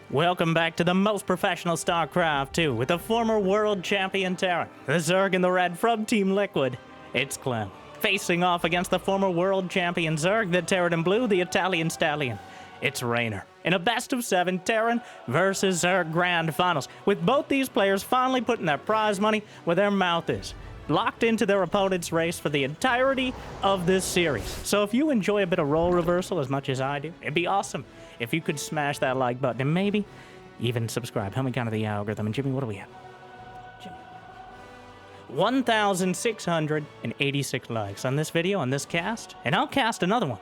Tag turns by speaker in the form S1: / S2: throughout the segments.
S1: Welcome back to the most professional StarCraft 2 with the former world champion Terran, the Zerg in the red from Team Liquid. It's Clem, facing off against the former world champion Zerg, the Terran in blue, the Italian stallion. It's Reynor in a best of 7 Terran versus Zerg grand finals, with both these players finally putting their prize money where their mouth is, locked into their opponent's race for the entirety of this series. So if you enjoy a bit of role reversal as much as I do, it'd be awesome if you could smash that like button and maybe even subscribe. Help me count the algorithm. And Jimmy, what are we at? Jimmy. 1,686 likes on this video, on this cast. And I'll cast another one.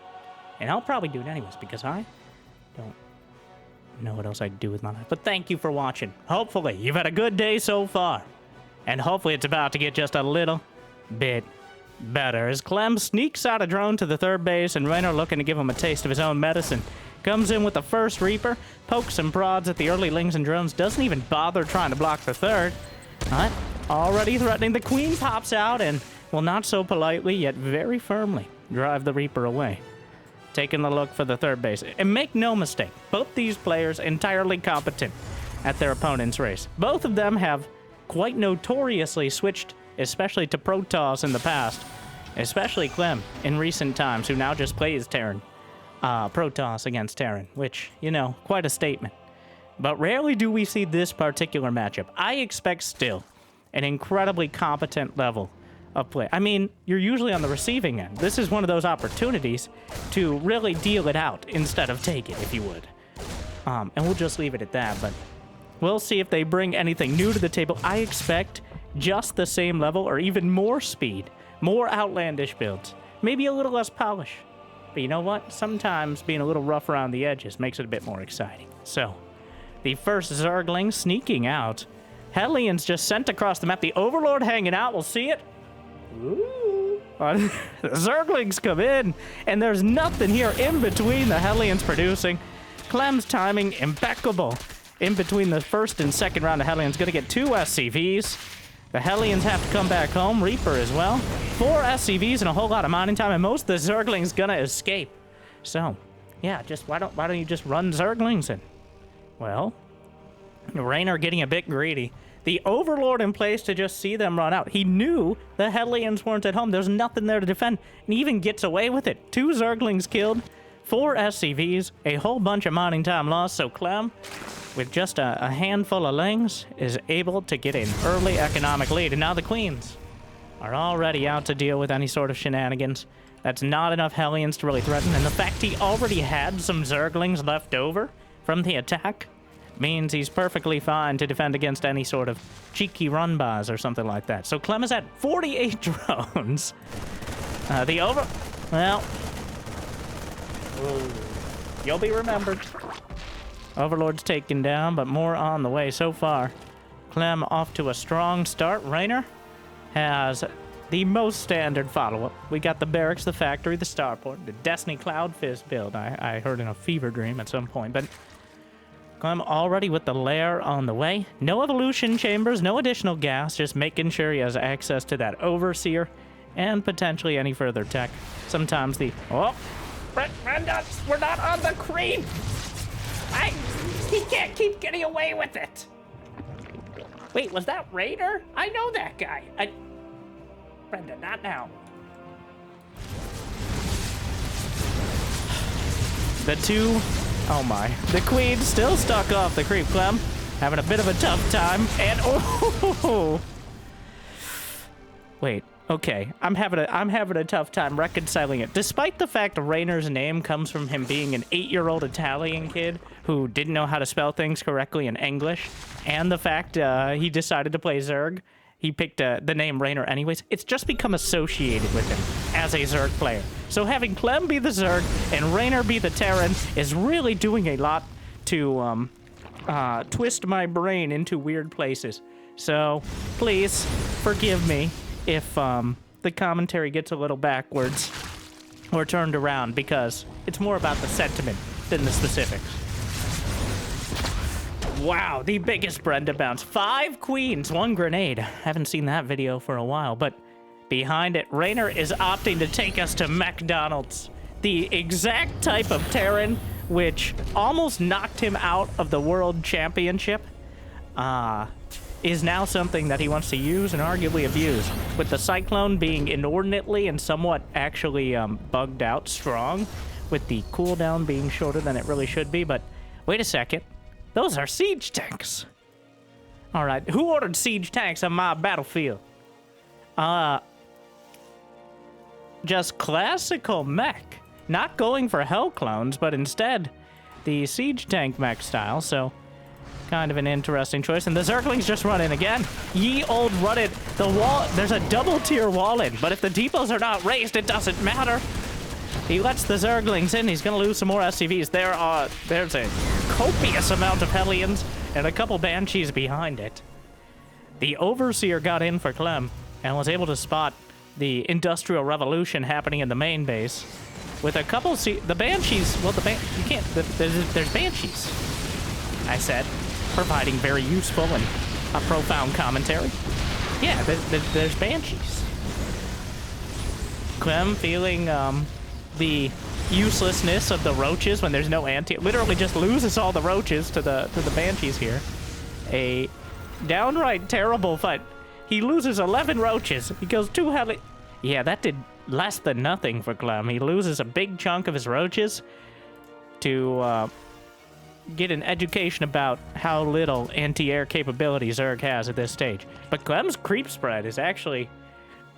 S1: And I'll probably do it anyways because I don't know what else I'd do with my life. But thank you for watching. Hopefully you've had a good day so far. And hopefully it's about to get just a little bit better. As Clem sneaks out a drone to the third base and Reynor, looking to give him a taste of his own medicine, comes in with the first Reaper, pokes and prods at the early Lings and drones, doesn't even bother trying to block the third. But already threatening, the Queen pops out and will not so politely, yet very firmly, drive the Reaper away. Taking a look for the third base. And make no mistake, both these players entirely competent at their opponent's race. Both of them have quite notoriously switched, especially to Protoss in the past, especially Clem in recent times, who now just plays Terran. Protoss against Terran, which, you know, quite a statement. But rarely do we see this particular matchup. I expect still an incredibly competent level of play. I mean, you're usually on the receiving end. This is one of those opportunities to really deal it out instead of take it, if you would. And we'll just leave it at that, but we'll see if they bring anything new to the table. I expect just the same level or even more speed, more outlandish builds, maybe a little less polish. But you know what? Sometimes being a little rough around the edges makes it a bit more exciting. So, the first Zergling sneaking out. Hellions just sent across the map. The Overlord hanging out. We'll see it. Ooh. The Zerglings come in, and there's nothing here in between the Hellions producing. Clem's timing impeccable. In between the first and second round, the Hellions going to get 2 SCVs. The Hellions have to come back home. Reaper as well. 4 SCVs and a whole lot of mining time, and most of the Zerglings gonna escape. So, yeah, just why don't you just run Zerglings in? Well, Reynor getting a bit greedy. The Overlord in place to just see them run out. He knew the Hellions weren't at home. There's nothing there to defend, and he even gets away with it. 2 Zerglings killed, 4 SCVs, a whole bunch of mining time lost. So Clem, with just a handful of Lings, is able to get an early economic lead. And now the Queens are already out to deal with any sort of shenanigans. That's not enough Hellions to really threaten. And the fact he already had some Zerglings left over from the attack means he's perfectly fine to defend against any sort of cheeky run-bys or something like that. So Clem is at 48 drones. Well, you'll be remembered. Overlord's taken down, but more on the way so far. Clem off to a strong start. Reynor has the most standard follow-up. We got the barracks, the factory, the starport, the Destiny Cloud Fist build. I heard in a fever dream at some point, but Clem already with the lair on the way. No evolution chambers, no additional gas, just making sure he has access to that Overseer and potentially any further tech. Sometimes the... Oh! We're not on the creep! He can't keep getting away with it. Wait, was that Reynor? I know that guy. Brenda, not now. The Queen still stuck off the creep. Clem having a bit of a tough time. And wait. Okay, I'm having a tough time reconciling it. Despite the fact Reynor's name comes from him being an 8-year-old Italian kid who didn't know how to spell things correctly in English, and the fact he decided to play Zerg, he picked the name Reynor anyways, it's just become associated with him as a Zerg player. So having Clem be the Zerg and Reynor be the Terran is really doing a lot to twist my brain into weird places. So please forgive me if the commentary gets a little backwards or turned around, because it's more about the sentiment than the specifics. Wow, the biggest Brenda bounce. 5 queens, 1 grenade. Haven't seen that video for a while, but behind it, Reynor is opting to take us to McDonald's. The exact type of Terran which almost knocked him out of the World Championship, is now something that he wants to use and arguably abuse, with the Cyclone being inordinately and somewhat actually bugged out strong, with the cooldown being shorter than it really should be. But wait a second, those are siege tanks. All right, who ordered siege tanks on my battlefield? Just classical mech. Not going for hell clones, but instead the siege tank mech style, so kind of an interesting choice. And the Zerglings just run in again. Ye old run it. The wall, there's a double tier wall in, but if the depots are not raised, it doesn't matter. He lets the Zerglings in. He's gonna lose some more SCVs. There's a copious amount of Hellions and a couple Banshees behind it. The Overseer got in for Clem and was able to spot the Industrial Revolution happening in the main base. With a couple, the Banshees, well, you can't, there's Banshees, I said, providing very useful and a profound commentary. Yeah, there's Banshees. Clem feeling the uselessness of the roaches when there's no anti, literally just loses all the roaches to the Banshees here. A downright terrible fight. He loses 11 roaches. He goes 2 heli. Yeah, that did less than nothing for Clem. He loses a big chunk of his roaches to get an education about how little anti-air capability Zerg has at this stage. But Clem's creep spread is actually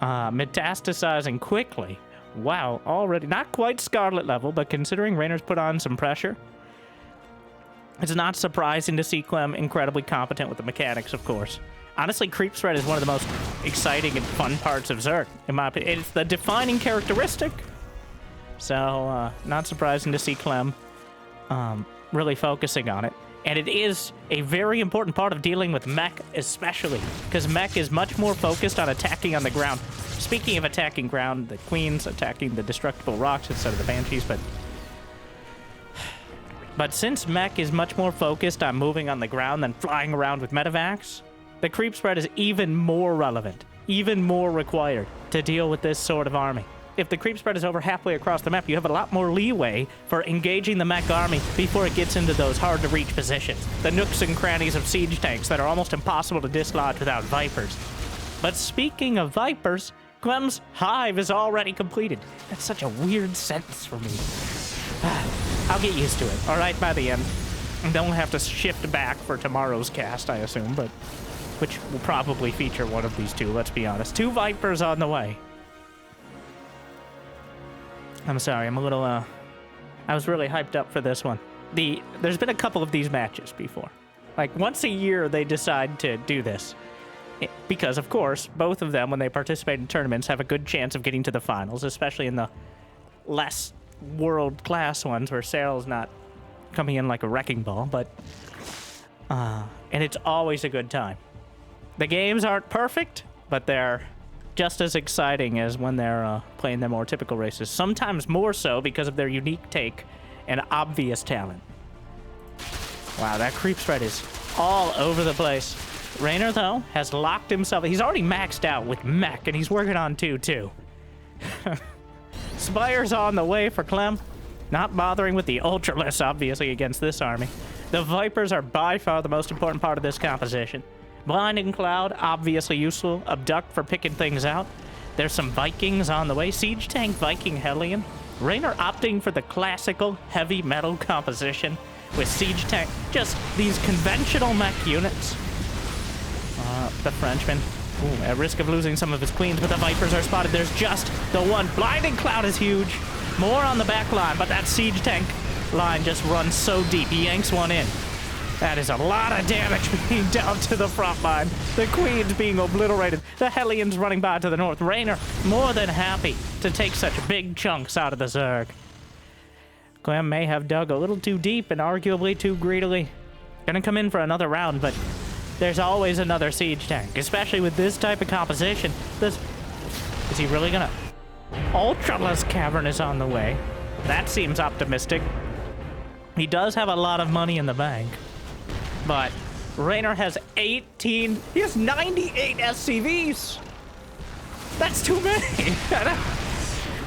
S1: metastasizing quickly. Wow, already not quite Scarlet level, but considering Reynor's put on some pressure, it's not surprising to see Clem incredibly competent with the mechanics, of course. Honestly, creep spread is one of the most exciting and fun parts of Zerg, in my opinion. It's the defining characteristic. So, not surprising to see Clem really focusing on it. And it is a very important part of dealing with mech, especially, because mech is much more focused on attacking on the ground. Speaking of attacking ground, the Queen's attacking the destructible rocks instead of the Banshees, but since mech is much more focused on moving on the ground than flying around with medevacs, the creep spread is even more relevant, even more required to deal with this sort of army. If the creep spread is over halfway across the map, you have a lot more leeway for engaging the mech army before it gets into those hard-to-reach positions, the nooks and crannies of siege tanks that are almost impossible to dislodge without Vipers. But speaking of Vipers, Clem's hive is already completed. That's such a weird sentence for me. I'll get used to it, all right, by the end. And then we'll have to shift back for tomorrow's cast, I assume, but which will probably feature one of these two, let's be honest. 2 Vipers on the way. I'm sorry, I'm a little, I was really hyped up for this one. There's been a couple of these matches before. Like, once a year, they decide to do this. Because, of course, both of them, when they participate in tournaments, have a good chance of getting to the finals, especially in the less world-class ones where Serral's not coming in like a wrecking ball, but... and it's always a good time. The games aren't perfect, but they're just as exciting as when they're playing their more typical races. Sometimes more so because of their unique take and obvious talent. Wow, that creep spread is all over the place. Reynor, though, has locked himself. He's already maxed out with mech, and he's working on 2, too. Spire's on the way for Clem. Not bothering with the Ultralists, obviously, against this army. The Vipers are by far the most important part of this composition. Blinding Cloud, obviously useful. Abduct for picking things out. There's some Vikings on the way. Siege Tank Viking Hellion. Reynor opting for the classical heavy metal composition with Siege Tank. Just these conventional mech units. The Frenchman. Ooh, at risk of losing some of his queens, but the Vipers are spotted. There's just the one. Blinding Cloud is huge. More on the back line, but that Siege Tank line just runs so deep. He yanks one in. That is a lot of damage being dealt to the front line. The Queen's being obliterated. The Hellions running by to the north. Reynor more than happy to take such big chunks out of the Zerg. Clem may have dug a little too deep and arguably too greedily. Gonna come in for another round, but there's always another siege tank, especially with this type of composition. Is he really gonna... Ultraless Cavern is on the way. That seems optimistic. He does have a lot of money in the bank. But Reynor has 18... He has 98 SCVs! That's too many!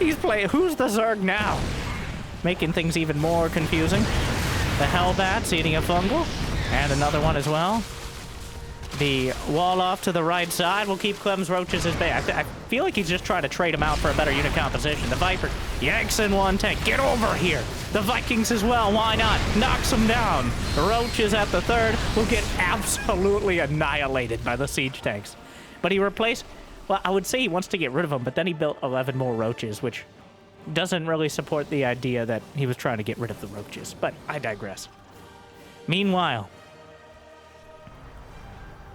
S1: He's playing... Who's the Zerg now? making things even more confusing. The Hellbats eating a fungal, and another one as well. The wall off to the right side will keep Clem's roaches at bay. I feel like he's just trying to trade him out for a better unit composition. The Viper yanks in one tank. Get over here. The Vikings as well. Why not? Knocks them down. The roaches at the third will get absolutely annihilated by the siege tanks. But he replaced... Well, I would say he wants to get rid of them, but then he built 11 more roaches, which doesn't really support the idea that he was trying to get rid of the roaches. But I digress. Meanwhile...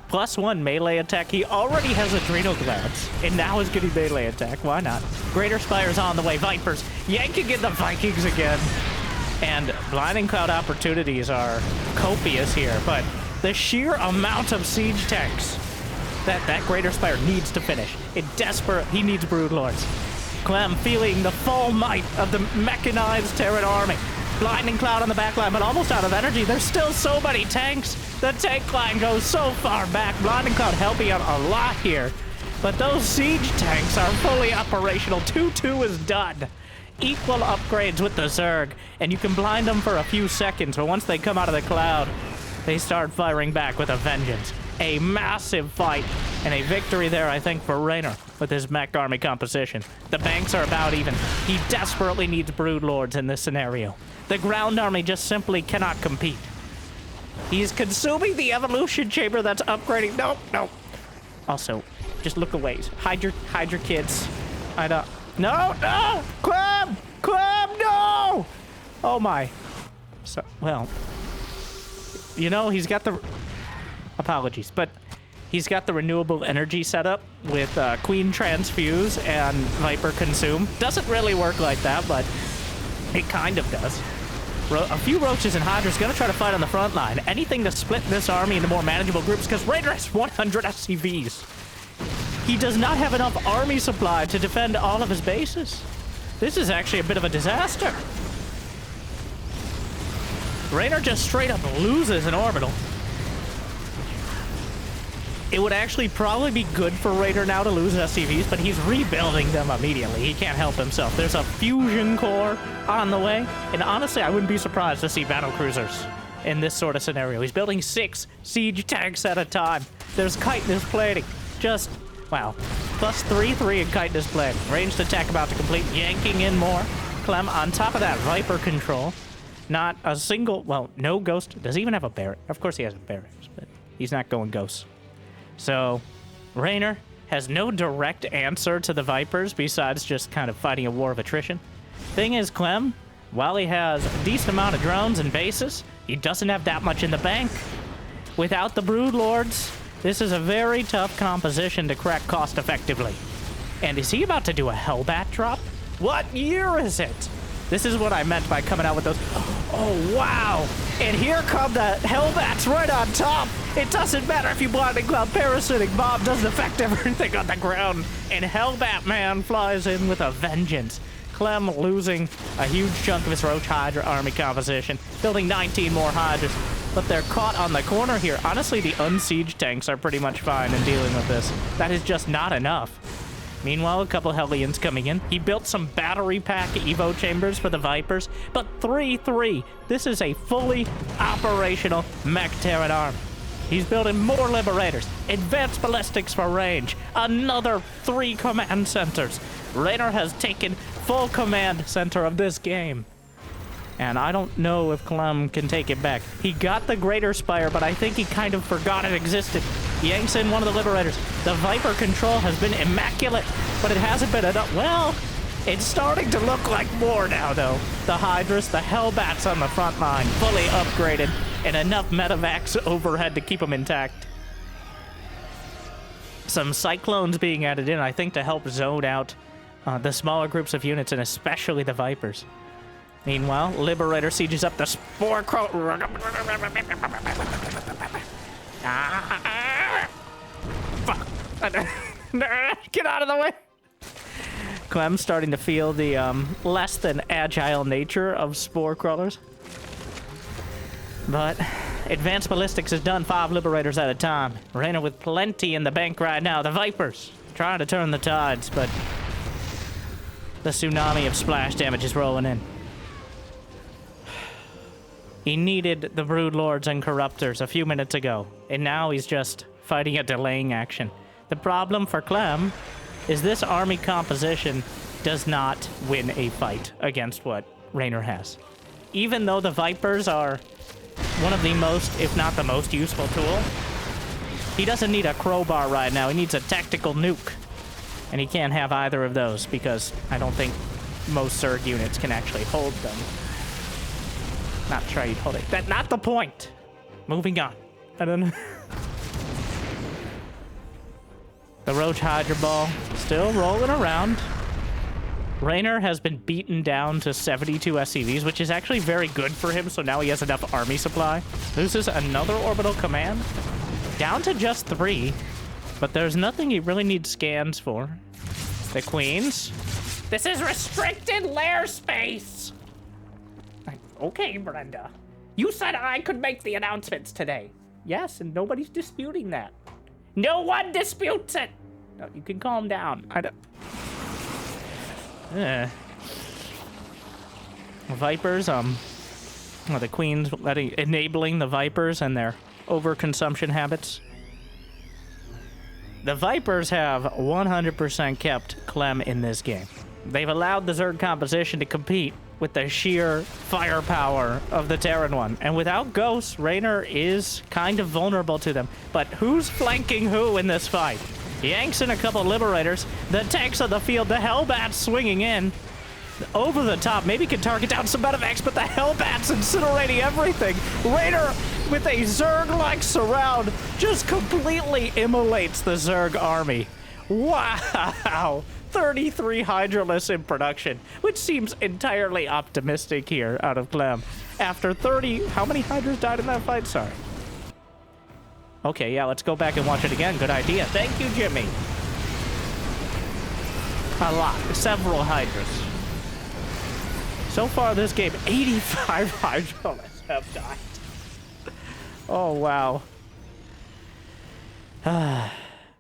S1: +1 melee attack. He already has Adrenal Glands, and now is getting melee attack. Why not? Greater Spire's on the way. Vipers yanking in the Vikings again. And Blinding Cloud opportunities are copious here, but the sheer amount of siege tanks that Greater Spire needs to finish. He needs Broodlords. Clem feeling the full might of the mechanized Terran army. Blinding Cloud on the back line, but almost out of energy. There's still so many tanks. The tank line goes so far back. Blinding Cloud helping out a lot here. But those siege tanks are fully operational. 2-2 is done. Equal upgrades with the Zerg. And you can blind them for a few seconds, but once they come out of the cloud, they start firing back with a vengeance. A massive fight and a victory there, I think, for Reynor with his mech army composition. The banks are about even. He desperately needs Broodlords in this scenario. The ground army just simply cannot compete. He's consuming the evolution chamber that's upgrading. No. Also, just look away. Hide your kids. I don't. No. Clem, no. Oh my. So, well, you know, he's got the... Apologies, but he's got the renewable energy setup with Queen Transfuse and Viper Consume. Doesn't really work like that, but it kind of does. A few Roaches and Hydras gonna try to fight on the front line. Anything to split this army into more manageable groups, because Reynor has 100 SCVs. He does not have enough army supply to defend all of his bases. This is actually a bit of a disaster. Reynor just straight up loses an orbital. It would actually probably be good for Reynor now to lose SCVs, but he's rebuilding them immediately. He can't help himself. There's a fusion core on the way, and honestly, I wouldn't be surprised to see battle cruisers in this sort of scenario. He's building 6 siege tanks at a time. There's chitinous plating. Just, wow. +3/3 in chitinous plating. Ranged attack about to complete. Yanking in more. Clem on top of that Viper control. Not a single, well, no ghost. Does he even have a barrack? Of course he has a barrack, but he's not going ghosts. So, Reynor has no direct answer to the Vipers besides just kind of fighting a war of attrition. Thing is, Clem, while he has a decent amount of drones and bases, he doesn't have that much in the bank. Without the Broodlords, this is a very tough composition to crack cost effectively. And is he about to do a Hellbat drop? What year is it? This is what I meant by coming out with those. Oh, wow. And here come the Hellbats right on top. It doesn't matter if you Blinding Cloud Parasitic Bomb doesn't affect everything on the ground. And Hellbat Man flies in with a vengeance. Clem losing a huge chunk of his Roach Hydra army composition, building 19 more Hydras. But they're caught on the corner here. Honestly, the unsieged tanks are pretty much fine in dealing with this. That is just not enough. Meanwhile, a couple Hellions coming in. He built some battery pack Evo chambers for the Vipers, but 3-3. This is a fully operational mech Terran army. He's building more Liberators, advanced ballistics for range, another 3 command centers. Reynor has taken full command center of this game. And I don't know if Clem can take it back. He got the Greater Spire, but I think he kind of forgot it existed. He yanks in one of the Liberators. The Viper control has been immaculate, but it hasn't been enough. Well, it's starting to look like more now, though. The Hydras, the Hellbats on the front line, fully upgraded, and enough medevacs overhead to keep them intact. Some Cyclones being added in, I think, to help zone out the smaller groups of units, and especially the Vipers. Meanwhile, Liberator sieges up the Spore Crow. Fuck. Get out of the way. Clem's starting to feel the less than agile nature of Spore Crawlers. But Advanced Ballistics has done 5 Liberators at a time. Reynor with plenty in the bank right now. The Vipers trying to turn the tides, but the tsunami of splash damage is rolling in. He needed the Broodlords and Corruptors a few minutes ago, and now he's just fighting a delaying action. The problem for Clem is this army composition does not win a fight against what Reynor has. Even though the Vipers are one of the most, if not the most useful tool, he doesn't need a crowbar right now. He needs a tactical nuke. And he can't have either of those because I don't think most Zerg units can actually hold them. Not try to hold it. That's not the point. Moving on. I don't know. The Roach Hydra Ball still rolling around. Reynor has been beaten down to 72 SCVs, which is actually very good for him, so now he has enough army supply. Loses another orbital command. Down to just 3, but there's nothing he really needs scans for. The Queens. This is restricted lair space! Okay, Brenda. You said I could make the announcements today. Yes, and nobody's disputing that. No one disputes it! No, you can calm down. I don't... Vipers, well, the Queens enabling the Vipers and their overconsumption habits. The Vipers have 100% kept Clem in this game. They've allowed the Zerg composition to compete with the sheer firepower of the Terran one. And without Ghosts, Reynor is kind of vulnerable to them. But who's flanking who in this fight? Yanks in a couple Liberators. The tanks on the field, the Hellbats swinging in. Over the top, maybe can target down some medevacs, but the Hellbats incinerating everything. Reynor, with a Zerg-like surround, just completely immolates the Zerg army. Wow! 33 Hydralists in production, which seems entirely optimistic here out of Clem. After 30... How many Hydras died in that fight? Sorry. Okay, yeah, let's go back and watch it again. Good idea. Thank you, Jimmy. A lot. Several Hydras. So far this game, 85 Hydralists have died. Oh, wow.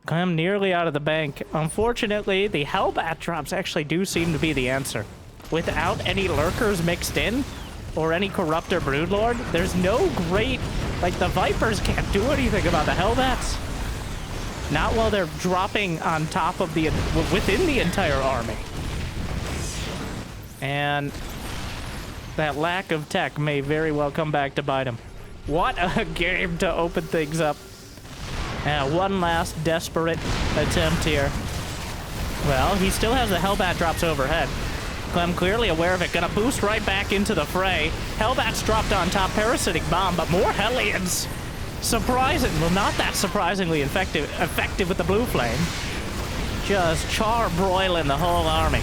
S1: Clem nearly out of the bank. Unfortunately, the Hellbat drops actually do seem to be the answer. Without any Lurkers mixed in, or any Corruptor Broodlord, there's no great... Like, the Vipers can't do anything about the Hellbats. Not while they're dropping on top of the... within the entire army. And that lack of tech may very well come back to bite him. What a game to open things up. One last desperate attempt here. Well, he still has the Hellbat drops overhead. Clem clearly aware of it, gonna boost right back into the fray. Hellbats dropped on top, Parasitic Bomb, but more Hellions. Surprising, well, not that surprisingly effective with the Blue Flame. Just char-broiling the whole army.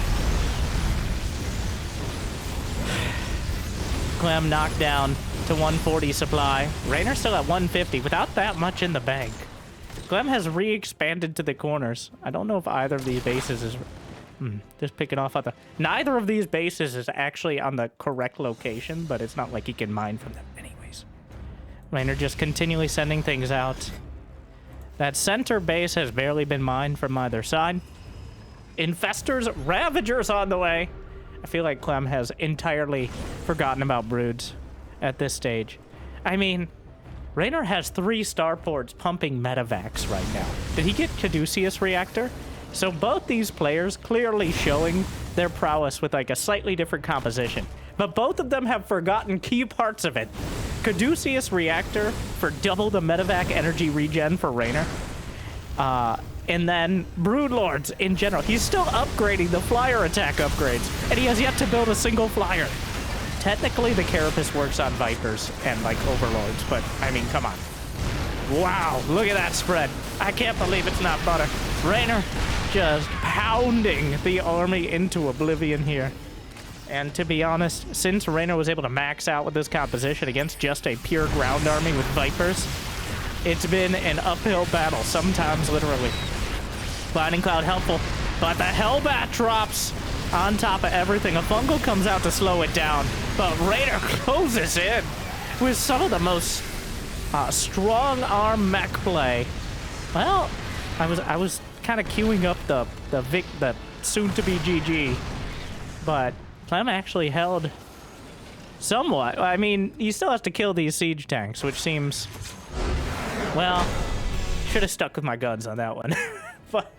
S1: Clem knocked down to 140 supply. Reynor still at 150 without that much in the bank. Clem has re-expanded to the corners. I don't know if either of these bases is... just picking off on the... Neither of these bases is actually on the correct location, but it's not like he can mine from them anyways. Reynor just continually sending things out. That center base has barely been mined from either side. Infestors, Ravagers on the way. I feel like Clem has entirely forgotten about Broods at this stage. I mean... Reynor has 3 starports pumping medevacs right now. Did he get Caduceus Reactor? So both these players clearly showing their prowess with like a slightly different composition. But both of them have forgotten key parts of it. Caduceus Reactor for double the medevac energy regen for Reynor. And then Broodlords in general. He's still upgrading the flyer attack upgrades. And he has yet to build a single flyer. Technically, the Carapace works on Vipers and, like, Overlords, but, I mean, come on. Wow, look at that spread. I can't believe it's not butter. Reynor just pounding the army into oblivion here. And to be honest, since Reynor was able to max out with this composition against just a pure ground army with Vipers, it's been an uphill battle, sometimes literally. Blinding Cloud helpful, but the Hellbat drops on top of everything. A fungal comes out to slow it down, but Reynor closes in with some of the most strong arm mech play. Well, I was kind of queuing up the soon to be GG, but Clem actually held Somewhat. I mean, you still have to kill these siege tanks, which seems... Well, should have stuck with my guns on that one. But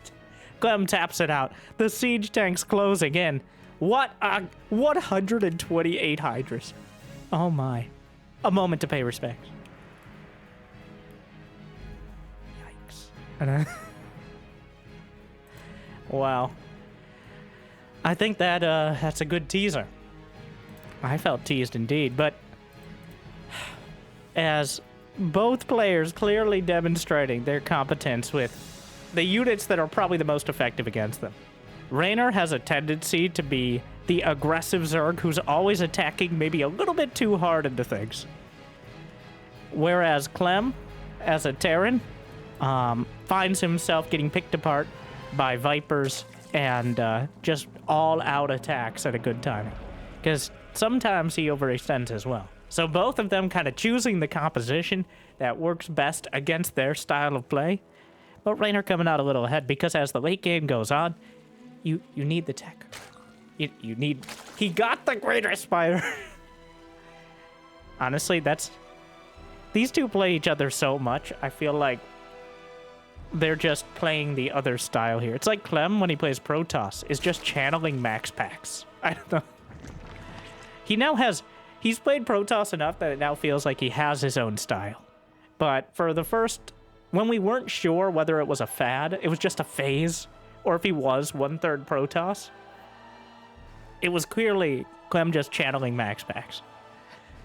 S1: Clem taps it out. The siege tank's closing in. What? 128 Hydras. Oh my. A moment to pay respect. Yikes. Wow. I think that that's a good teaser. I felt teased indeed, but as both players clearly demonstrating their competence with the units that are probably the most effective against them. Reynor has a tendency to be the aggressive Zerg who's always attacking maybe a little bit too hard into things. Whereas Clem, as a Terran, finds himself getting picked apart by Vipers and just all-out attacks at a good timing. Because sometimes he overextends as well. So both of them kind of choosing the composition that works best against their style of play. But Reynor coming out a little ahead because as the late game goes on, you need the tech. You need... He got the Greater Spider! Honestly, that's... These two play each other so much, I feel like they're just playing the other style here. It's like Clem, when he plays Protoss, is just channeling Max Packs. I don't know. He now has... He's played Protoss enough that it now feels like he has his own style. But for the first... When we weren't sure whether it was a fad, it was just a phase, or if he was 1/3 Protoss, it was clearly Clem just channeling Max Packs.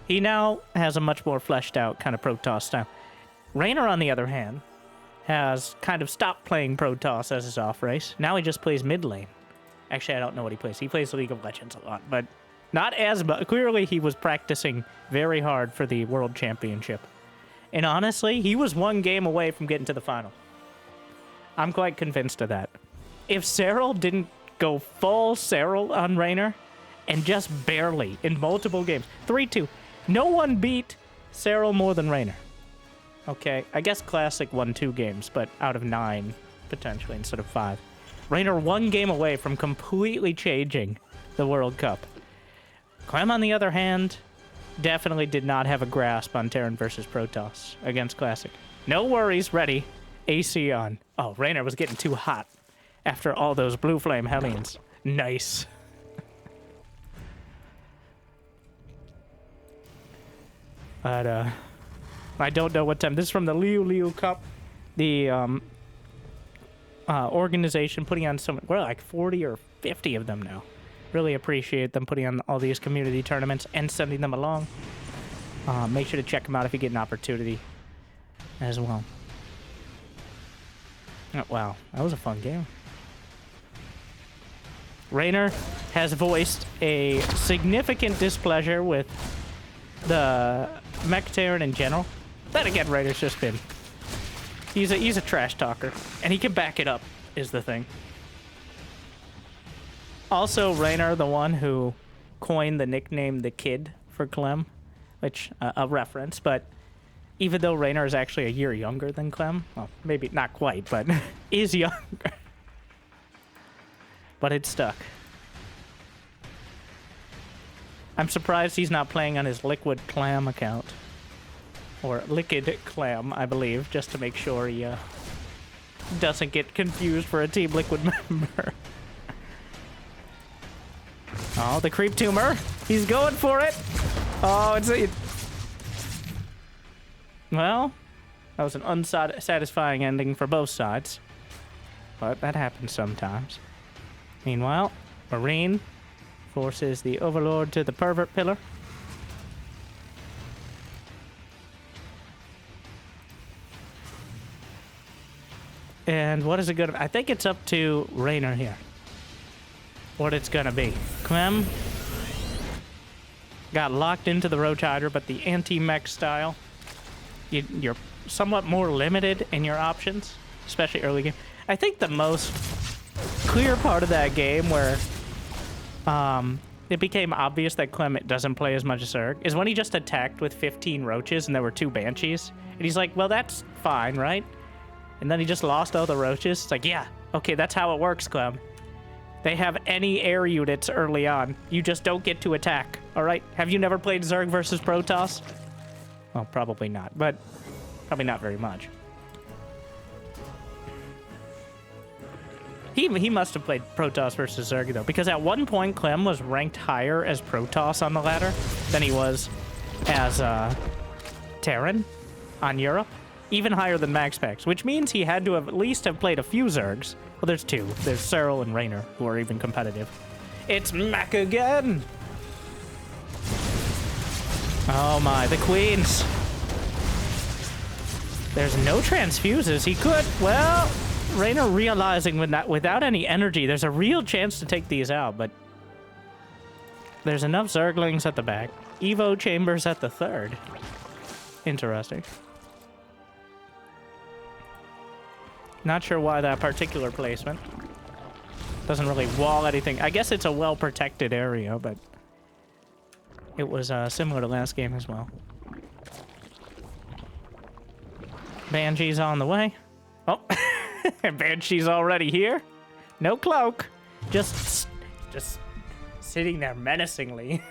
S1: He now has a much more fleshed out kind of Protoss style. Reynor, on the other hand, has kind of stopped playing Protoss as his off race. Now he just plays mid lane. Actually, I don't know what he plays. He plays League of Legends a lot, but not as much. Clearly, he was practicing very hard for the World Championship. And honestly, he was one game away from getting to the final. I'm quite convinced of that. If Serral didn't go full Serral on Reynor, and just barely in multiple games, 3-2, no one beat Serral more than Reynor. Okay, I guess Classic won 2 games, but out of 9, potentially, instead of 5. Reynor one game away from completely changing the World Cup. Clem, on the other hand, definitely did not have a grasp on Terran versus Protoss against Classic. No worries, ready. AC on. Oh, Reynor was getting too hot after all those Blue Flame Hellions. Nice. But, I don't know what time. This is from the LiuLiu Cup. The, organization putting on some... We're like 40 or 50 of them now. Really appreciate them putting on all these community tournaments and sending them along. Make sure to check them out if you get an opportunity as well. Oh, wow, that was a fun game. Reynor has voiced a significant displeasure with the mech Terran in general. Then again, Reynor's just been... He's a trash talker, and he can back it up, is the thing. Also, Reynor, the one who coined the nickname The Kid for Clem, which, a reference, but even though Reynor is actually a year younger than Clem, well, maybe not quite, but is younger. But it stuck. I'm surprised he's not playing on his Liquid Clam account. Or Liquid Clam, I believe, just to make sure he doesn't get confused for a Team Liquid member. Oh, the creep tumor. He's going for it. Oh, it's well, that was an unsatisfying ending for both sides. But that happens sometimes. Meanwhile, Marine forces the Overlord to the Pervert Pillar. And what is it gonna... I think it's up to Reynor here. What it's gonna be. Clem got locked into the Roach Hydra, but the anti-mech style, you're somewhat more limited in your options, especially early game. I think the most clear part of that game where it became obvious that Clem doesn't play as much as Zerg is when he just attacked with 15 roaches and there were 2 banshees. And he's like, well, that's fine, right? And then he just lost all the roaches. It's like, yeah, okay, that's how it works, Clem. They have any air units early on. You just don't get to attack. All right. Have you never played Zerg versus Protoss? Well, probably not, but probably not very much. He must have played Protoss versus Zerg, though, because at one point, Clem was ranked higher as Protoss on the ladder than he was as Terran on Europe. Even higher than Max Specs, which means he had to have at least have played a few Zergs. Well, there's two. There's Serral and Reynor, who are even competitive. It's mech again! Oh my, the queens. There's no transfuses. He could, well... Reynor realizing without any energy, there's a real chance to take these out, but there's enough Zerglings at the back. Evo chambers at the third. Interesting. Not sure why that particular placement. Doesn't really wall anything. I guess it's a well-protected area, but it was similar to last game as well. Banshee's on the way. Oh. Banshee's already here. No cloak. Just sitting there menacingly.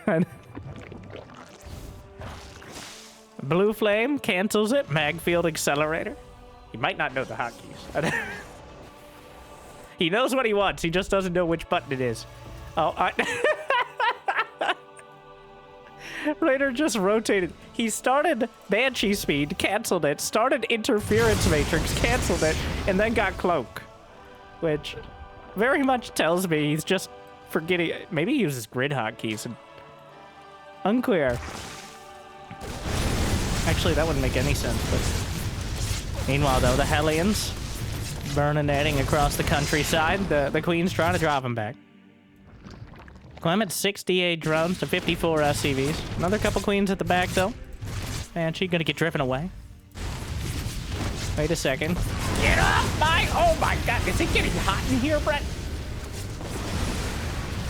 S1: Blue Flame cancels it. Magfield Accelerator. He might not know the hotkeys. He knows what he wants. He just doesn't know which button it is. Oh, Reynor just rotated. He started Banshee Speed, canceled it, started Interference Matrix, canceled it, and then got Cloak. Which very much tells me he's just forgetting. Maybe he uses grid hotkeys. And unclear. Actually, that wouldn't make any sense. But meanwhile, though, the Hellions burninating across the countryside. The Queen's trying to drop him back. Clem at 68 drones to 54 SCVs. Another couple Queens at the back, though. Banshee gonna get driven away. Wait a second. Get off my... Oh my god, is it getting hot in here, Brett?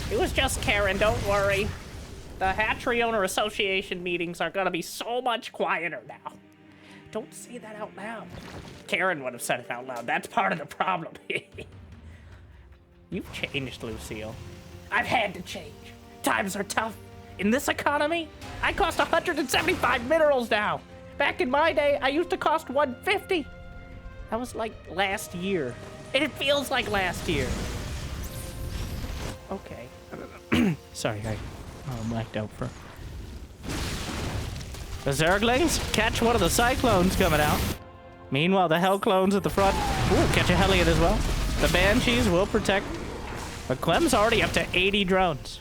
S1: It was just Karen, don't worry. The Hatchery Owner Association meetings are gonna be so much quieter now. Don't say that out loud. Karen would have said it out loud. That's part of the problem. You've changed, Lucille. I've had to change. Times are tough. In this economy, I cost 175 minerals now. Back in my day, I used to cost 150. That was like last year. And it feels like last year. Okay. Sorry, I blacked out for... The Zerglings catch one of the Cyclones coming out. Meanwhile, the Hell Clones at the front. Ooh, catch a Hellion as well. The Banshees will protect... But Clem's already up to 80 drones.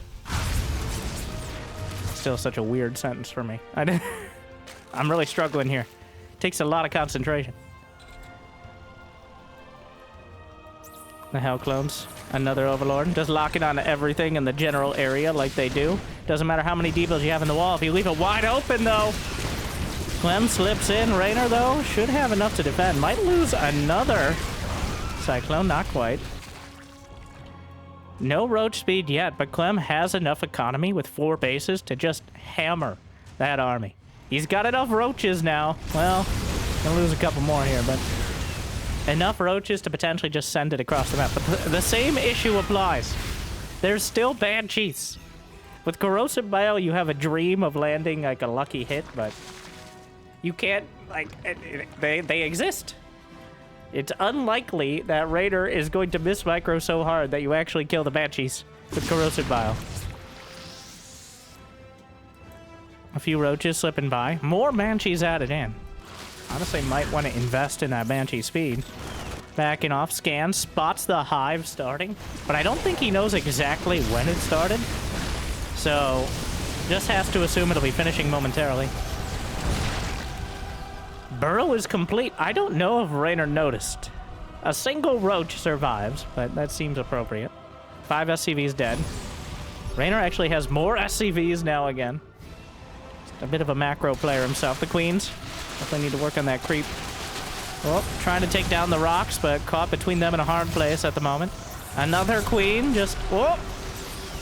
S1: Still such a weird sentence for me. I'm really struggling here. Takes a lot of concentration. The Hell Clones. Another Overlord. Just locking onto everything in the general area like they do. Doesn't matter how many depots you have in the wall. If you leave it wide open, though. Clem slips in. Reynor, though, should have enough to defend. Might lose another Cyclone. Not quite. No roach speed yet, but Clem has enough economy with 4 bases to just hammer that army. He's got enough roaches now. Well, gonna lose a couple more here, but enough roaches to potentially just send it across the map. But the same issue applies. There's still Banshees. With Corrosive Bile, you have a dream of landing like a lucky hit, but you can't, like, they exist. It's unlikely that Reynor is going to miss micro so hard that you actually kill the Banshees with Corrosive Bile. A few roaches slipping by. More Banshees added in. Honestly, might want to invest in that Banshee speed. Backing off, scans, spots the hive starting. But I don't think he knows exactly when it started. So, just has to assume it'll be finishing momentarily. Burrow is complete. I don't know if Reynor noticed. A single roach survives, but that seems appropriate. 5 SCVs dead. Reynor actually has more SCVs now again. Just a bit of a macro player himself. The Queens definitely need to work on that creep. Oh, trying to take down the rocks, but caught between them in a hard place at the moment. Another Queen just... Whoop!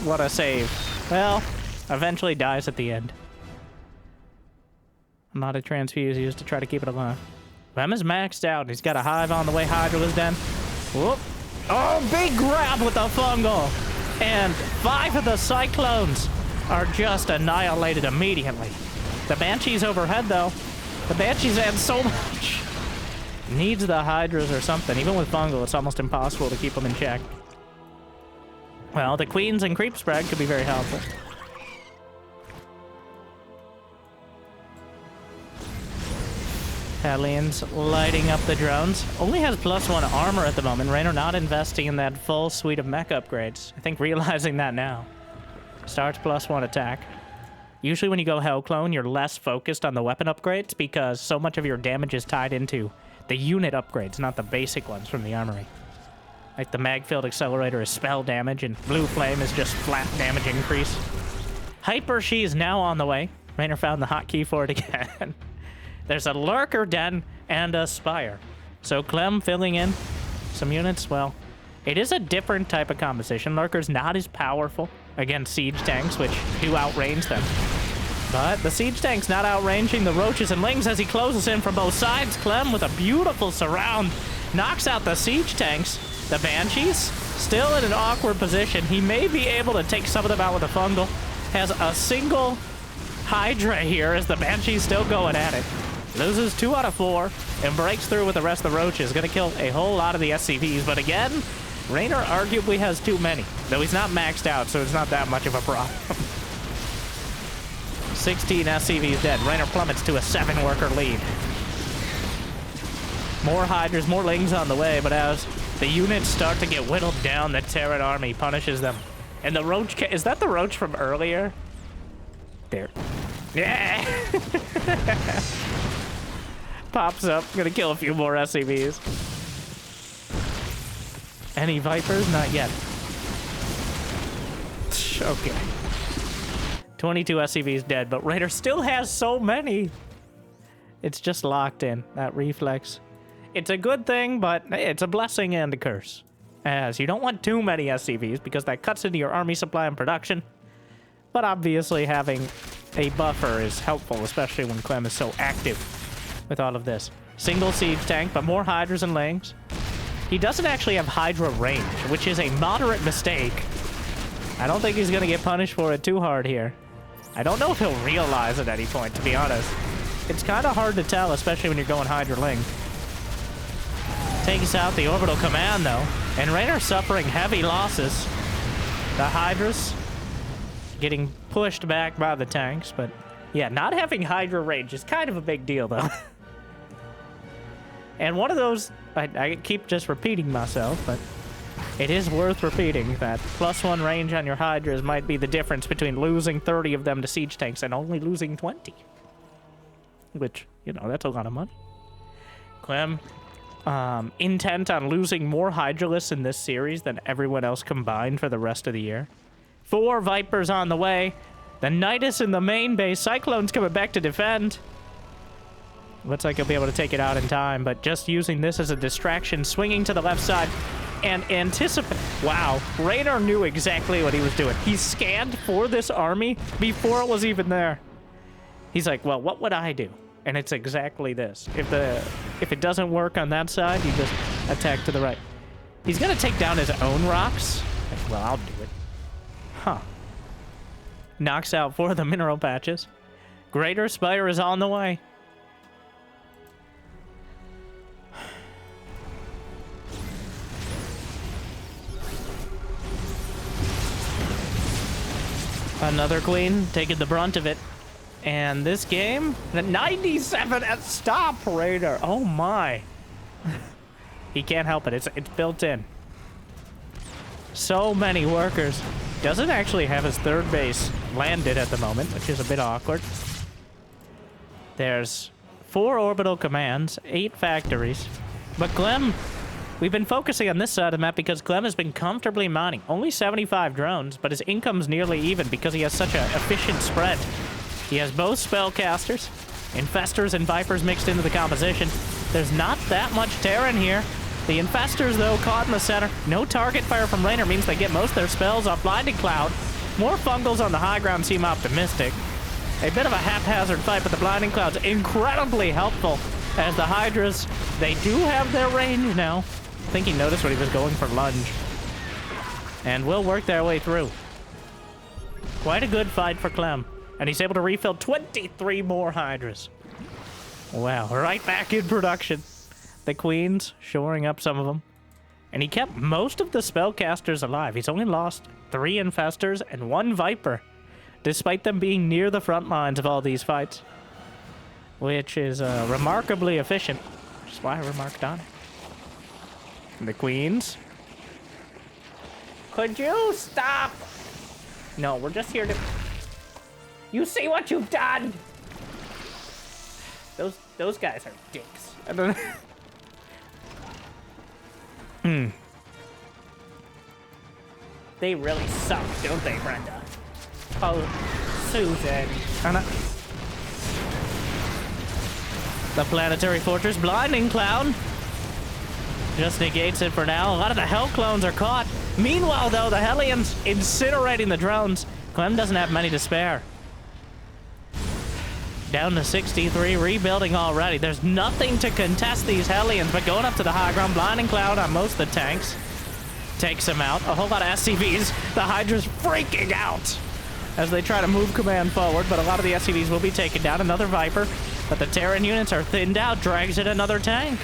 S1: What a save. Well, eventually dies at the end. A lot of transfuse used to try to keep it alive. Clem is maxed out. He's got a hive on the way. Hydra was done. Whoop. Oh, big grab with the fungal. And 5 of the Cyclones are just annihilated immediately. The Banshees overhead, though. The Banshees add so much. Needs the Hydras or something. Even with Fungal, it's almost impossible to keep them in check. Well, the Queens and Creep spread could be very helpful. Hellions lighting up the drones. Only has +1 armor at the moment. Reynor not investing in that full suite of mech upgrades. I think realizing that now. Starts +1 attack. Usually when you go Hell Clone, you're less focused on the weapon upgrades because so much of your damage is tied into the unit upgrades, not the basic ones from the armory. Like the Magfield Accelerator is spell damage and Blue Flame is just flat damage increase. Hyper She is now on the way. Reynor found the hotkey for it again. There's a Lurker Den and a Spire. So Clem filling in some units. Well, it is a different type of composition. Lurker's not as powerful against siege tanks, which do outrange them. But the siege tank's not outranging the Roaches and Lings as he closes in from both sides. Clem with a beautiful surround knocks out the siege tanks. The Banshees still in an awkward position. He may be able to take some of them out with a Fungal. Has a single Hydra here as the Banshee's still going at it. Loses 2 out of 4 and breaks through with the rest of the Roaches. Gonna kill a whole lot of the SCVs, but again, Reynor arguably has too many. Though he's not maxed out, so it's not that much of a problem. 16 SCVs dead. Reynor plummets to a 7-worker lead. More Hydras, more Lings on the way, but as the units start to get whittled down, the Terran army punishes them. And the Roach, is that the Roach from earlier? There. Yeah! Pops up, gonna kill a few more SCVs. Any Vipers? Not yet. Okay. 22 SCVs dead, but Reynor still has so many. It's just locked in, that reflex. It's a good thing, but it's a blessing and a curse. As you don't want too many SCVs because that cuts into your army supply and production. But obviously having a buffer is helpful, especially when Clem is so active with all of this. Single siege tank, but more Hydras and Lings. He doesn't actually have Hydra range, which is a moderate mistake. I don't think he's going to get punished for it too hard here. I don't know if he'll realize at any point, to be honest. It's kind of hard to tell, especially when you're going Hydra Ling. Takes out the Orbital Command, though. And Reynor suffering heavy losses. The Hydras getting pushed back by the tanks, but yeah, not having Hydra range is kind of a big deal, though. And one of those, I keep just repeating myself, but it is worth repeating that +1 range on your Hydras might be the difference between losing 30 of them to siege tanks and only losing 20. Which, you know, that's a lot of money. Clem, intent on losing more Hydralists in this series than everyone else combined for the rest of the year. 4 Vipers on the way. The Nidus in the main base. Cyclone's coming back to defend. Looks like he'll be able to take it out in time, but just using this as a distraction, swinging to the left side and anticipate. Wow, Reynor knew exactly what he was doing. He scanned for this army before it was even there. He's like, well, what would I do? And it's exactly this. If it doesn't work on that side, you just attack to the right. He's gonna take down his own rocks. Well, I'll do it. Huh. Knocks out 4 of the mineral patches. Greater Spire is on the way. Another Queen taking the brunt of it. And this game, the 97 at stop Reynor. Oh my. He can't help it. It's built in. So many workers. Doesn't actually have his 3rd base landed at the moment, which is a bit awkward. There's 4 orbital commands, 8 factories. But Clem, we've been focusing on this side of the map because Clem has been comfortably mining. Only 75 drones, but his income's nearly even because he has such an efficient spread. He has both spellcasters, infestors, and vipers mixed into the composition. There's not that much Terran here. The infestors, though, caught in the center. No target fire from Reynor means they get most of their spells off Blinding Cloud. More fungals on the high ground seem optimistic. A bit of a haphazard fight, but the Blinding Cloud's incredibly helpful. As the Hydras, they do have their range now. I think he noticed when he was going for lunge. And will work their way through. Quite a good fight for Clem. And he's able to refill 23 more Hydras. Wow, right back in production. The Queens shoring up some of them. And he kept most of the spellcasters alive. He's only lost 3 Infestors and 1 Viper, despite them being near the front lines of all these fights. Which is remarkably efficient, which is why I remarked on it. And the Queens. Could you stop? No, we're just here to... You see what you've done? Those guys are dicks. I don't know. They really suck, don't they, Brenda? Oh, Susan. The planetary fortress, blinding cloud. Just negates it for now. A lot of the Hell clones are caught. Meanwhile, though, the Hellions incinerating the drones. Clem doesn't have many to spare. Down to 63, rebuilding already. There's nothing to contest these Hellions, but going up to the high ground, blinding cloud on most of the tanks. Takes them out. A whole lot of SCVs. The Hydra's freaking out as they try to move command forward, but a lot of the SCVs will be taken down. Another Viper, but the Terran units are thinned out. Drags in another tank.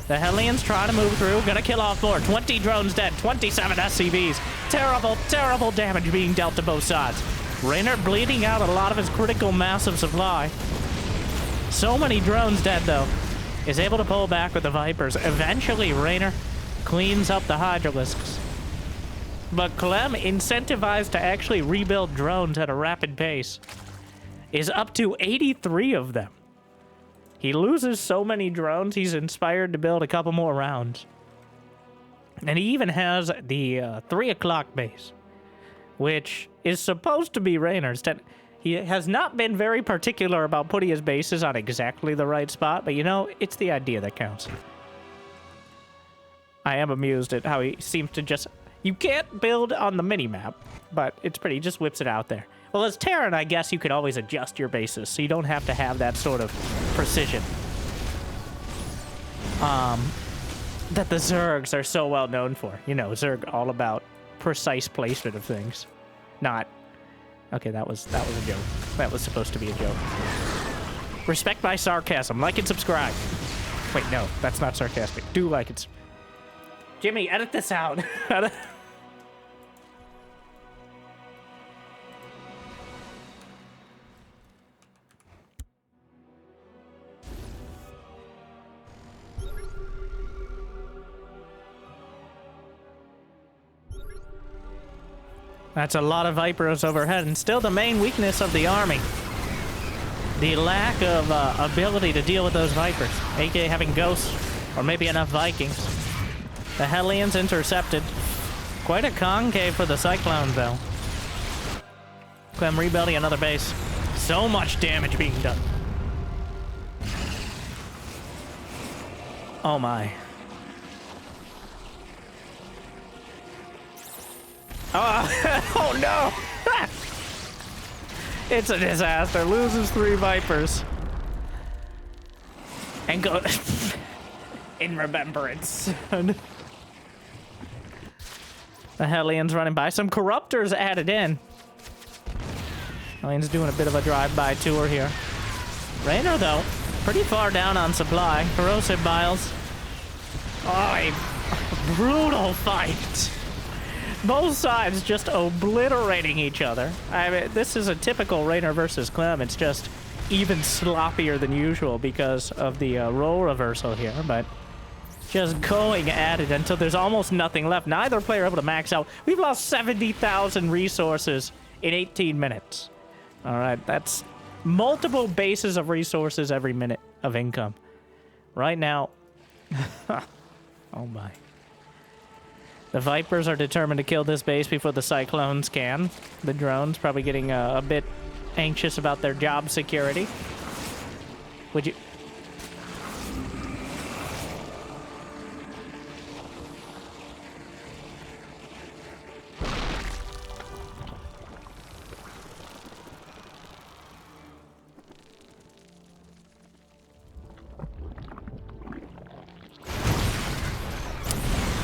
S1: The Hellions trying to move through. Gonna kill off more. 20 drones dead. 27 SCVs. Terrible, terrible damage being dealt to both sides. Reynor bleeding out a lot of his critical massive supply. So many drones dead, though. Is able to pull back with the Vipers. Eventually, Reynor cleans up the Hydralisks. But Clem, incentivized to actually rebuild drones at a rapid pace, is up to 83 of them. He loses so many drones, he's inspired to build a couple more rounds. And he even has the 3 o'clock base, which is supposed to be Reynor's. He has not been very particular about putting his bases on exactly the right spot, but you know, it's the idea that counts. I am amused at how he seems to just... You can't build on the mini-map, but it's pretty, he just whips it out there. Well, as Terran, I guess you could always adjust your bases, so you don't have to have that sort of precision. That the Zergs are so well known for. You know, Zerg all about precise placement of things. Not... Okay, that was a joke. That was supposed to be a joke. Respect my sarcasm. Like and subscribe. Wait, no, that's not sarcastic. Do like it. Jimmy, edit this out. That's a lot of Vipers overhead, and still the main weakness of the army. The lack of ability to deal with those Vipers, aka having ghosts, or maybe enough Vikings. The Hellions intercepted. Quite a concave for the Cyclones, though. Clem rebuilding another base. So much damage being done. Oh my. Oh no! It's a disaster. Loses 3 Vipers. And go... in remembrance. The Hellions running by. Some Corruptors added in. Hellions doing a bit of a drive-by tour here. Reynor, though, pretty far down on supply. Corrosive Biles. Oh, a brutal fight. Both sides just obliterating each other. I mean, this is a typical Reynor versus Clem. It's just even sloppier than usual because of the role reversal here, but just going at it until there's almost nothing left. Neither player able to max out. We've lost 70,000 resources in 18 minutes. All right, that's multiple bases of resources every minute of income. Right now, oh my. The Vipers are determined to kill this base before the Cyclones can. The drones probably getting a bit anxious about their job security. Would you...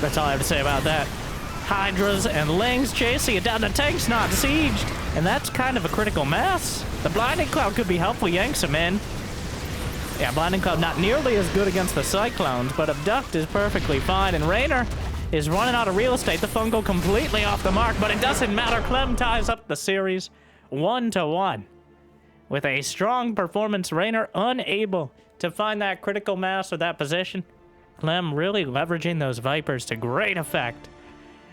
S1: That's all I have to say about that. Hydras and Lings chasing it down. The tank's not sieged. And that's kind of a critical mass. The Blinding Cloud could be helpful, yanks him in. Yeah, Blinding Cloud not nearly as good against the Cyclones, but Abduct is perfectly fine. And Reynor is running out of real estate. The fungal completely off the mark, but it doesn't matter. Clem ties up the series 1-1. With a strong performance, Reynor unable to find that critical mass or that position. Clem really leveraging those Vipers to great effect.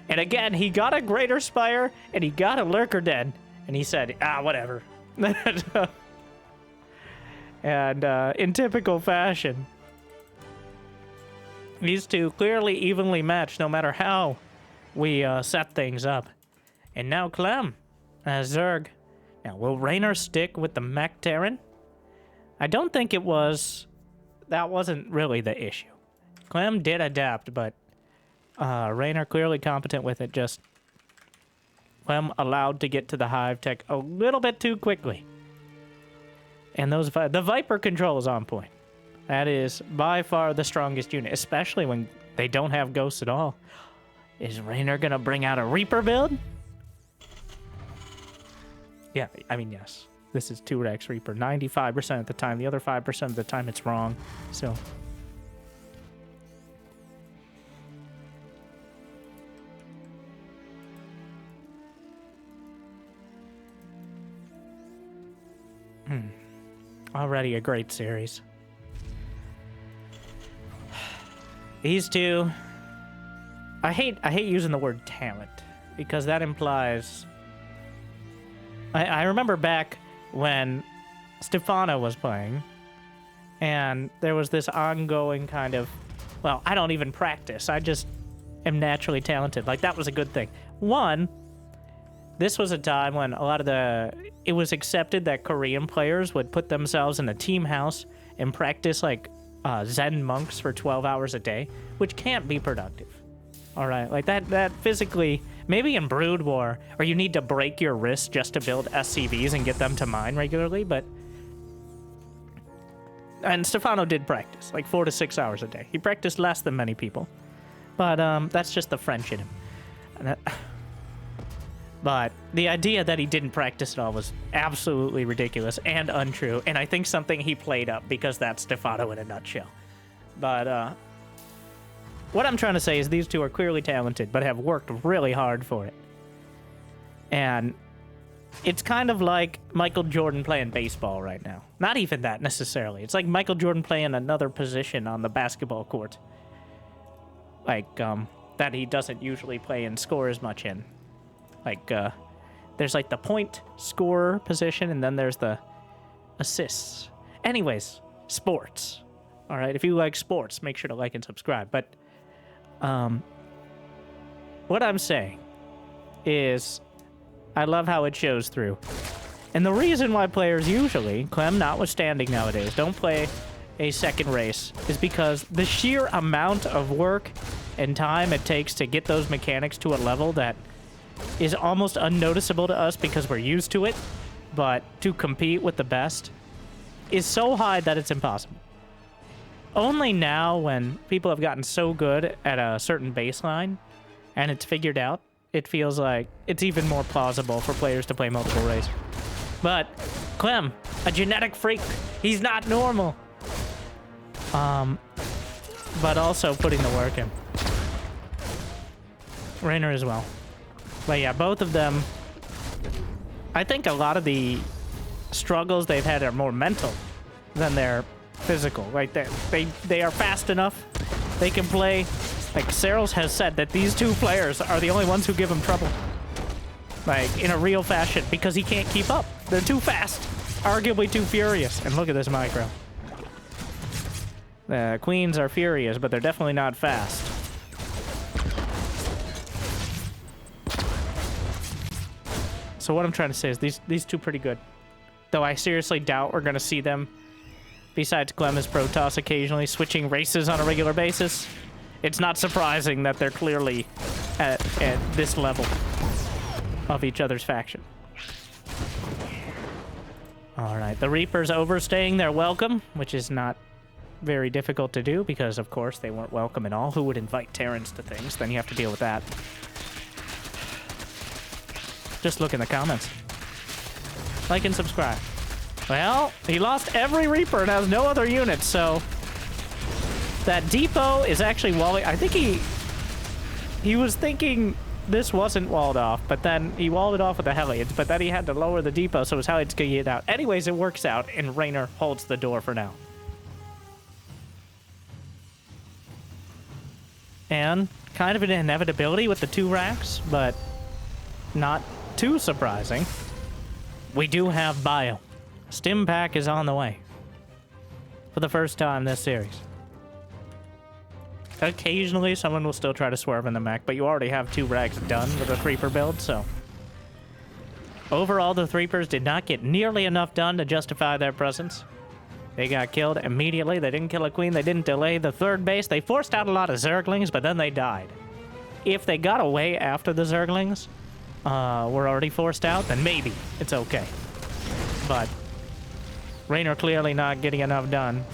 S1: And again, he got a Greater Spire, and he got a Lurker Den. And he said, whatever. And in typical fashion, these two clearly evenly matched no matter how we set things up. And now Clem as Zerg. Now, will Reynor stick with the Mech Terran? I don't think it was... That wasn't really the issue. Clem did adapt, but Reynor clearly competent with it, just... Clem allowed to get to the Hive Tech a little bit too quickly. And those the Viper control is on point. That is by far the strongest unit, especially when they don't have ghosts at all. Is Reynor gonna bring out a Reaper build? Yeah, I mean, yes. This is 2-Rex Reaper 95% of the time. The other 5% of the time it's wrong. So... Already a great series. These two... I hate using the word talent, because that implies... I remember back when Stefano was playing, and there was this ongoing kind of... Well, I don't even practice. I just am naturally talented. Like, that was a good thing. One, this was a time when a lot of the... It was accepted that Korean players would put themselves in a team house and practice, like, Zen monks for 12 hours a day, which can't be productive. All right, like, that physically... Maybe in Brood War, or you need to break your wrist just to build SCVs and get them to mine regularly, but... And Stefano did practice, like 4 to 6 hours a day. He practiced less than many people. But that's just the French in him. But the idea that he didn't practice at all was absolutely ridiculous and untrue, and I think something he played up because that's Stefano in a nutshell. But, what I'm trying to say is these two are clearly talented, but have worked really hard for it. And it's kind of like Michael Jordan playing baseball right now. Not even that, necessarily. It's like Michael Jordan playing another position on the basketball court. Like, that he doesn't usually play and score as much in. Like, there's like the point scorer position, and then there's the assists. Anyways, sports. All right, if you like sports, make sure to like and subscribe. But... what I'm saying is I love how it shows through. And the reason why players usually, Clem notwithstanding nowadays, don't play a second race is because the sheer amount of work and time it takes to get those mechanics to a level that is almost unnoticeable to us because we're used to it, but to compete with the best is so high that it's impossible. Only now, when people have gotten so good at a certain baseline, and it's figured out, it feels like it's even more plausible for players to play multiple races. But, Clem, a genetic freak, he's not normal. But also putting the work in. Reynor as well. But yeah, both of them, I think a lot of the struggles they've had are more mental than they're physical. Like, they are fast enough. They can play. Like, Serral has said that these two players are the only ones who give him trouble. Like, in a real fashion, because he can't keep up. They're too fast. Arguably too furious. And look at this micro. The queens are furious, but they're definitely not fast. So what I'm trying to say is these two pretty good. Though I seriously doubt we're going to see them, besides Clem as Protoss occasionally, switching races on a regular basis. It's not surprising that they're clearly at this level of each other's faction. Alright, the Reapers overstaying their welcome, which is not very difficult to do because, of course, they weren't welcome at all. Who would invite Terrans to things? Then you have to deal with that. Just look in the comments. Like and subscribe. Well, he lost every Reaper and has no other units, so... That depot is actually walling... I think he was thinking this wasn't walled off, but then he walled it off with the Hellions, but then he had to lower the depot, so his Hellions could get out. Anyways, it works out, and Reynor holds the door for now. And kind of an inevitability with the 2 racks, but not too surprising. We do have bio. Stim pack is on the way. For the first time this series. Occasionally, someone will still try to swerve in the mech, but you already have 2 racks done with a Reaper build, so... Overall, the Reapers did not get nearly enough done to justify their presence. They got killed immediately. They didn't kill a queen. They didn't delay the 3rd base. They forced out a lot of Zerglings, but then they died. If they got away after the Zerglings were already forced out, then maybe it's okay. But Reynor clearly not getting enough done.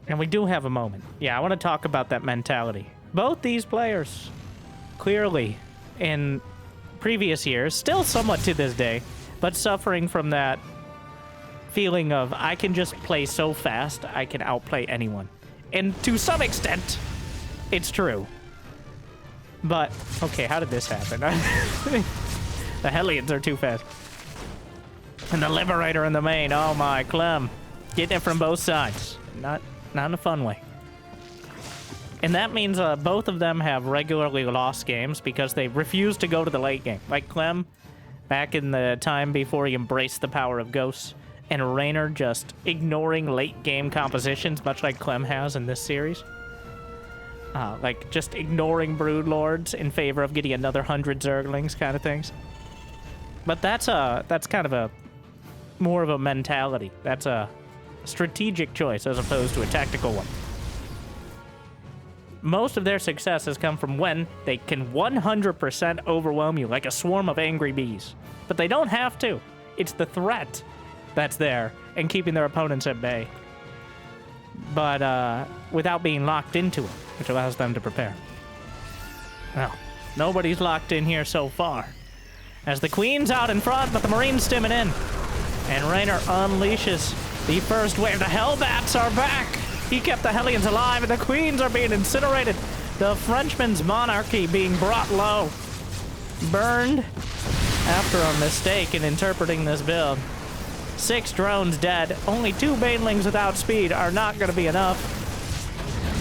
S1: And we do have a moment. Yeah, I want to talk about that mentality. Both these players, clearly, in previous years, still somewhat to this day, but suffering from that feeling of, I can just play so fast, I can outplay anyone. And to some extent, it's true. But, okay, how did this happen? The Hellions are too fast. And the Liberator in the main, oh my, Clem. Getting it from both sides. Not in a fun way. And that means both of them have regularly lost games because they refuse to go to the late game. Like Clem, back in the time before he embraced the power of ghosts, and Reynor just ignoring late game compositions, much like Clem has in this series. Like just ignoring Broodlords in favor of getting another 100 Zerglings kind of things. But that's kind of a more of a mentality. That's a strategic choice as opposed to a tactical one. Most of their success has come from when they can 100% overwhelm you like a swarm of angry bees. But they don't have to. It's the threat that's there and keeping their opponents at bay. But without being locked into it, which allows them to prepare. Well, nobody's locked in here so far. As the Queen's out in front, but the Marines stimming in. And Reynor unleashes the first wave. The Hellbats are back. He kept the Hellions alive, and the Queens are being incinerated. The Frenchman's monarchy being brought low. Burned after a mistake in interpreting this build. 6 drones dead. Only 2 banelings without speed are not going to be enough.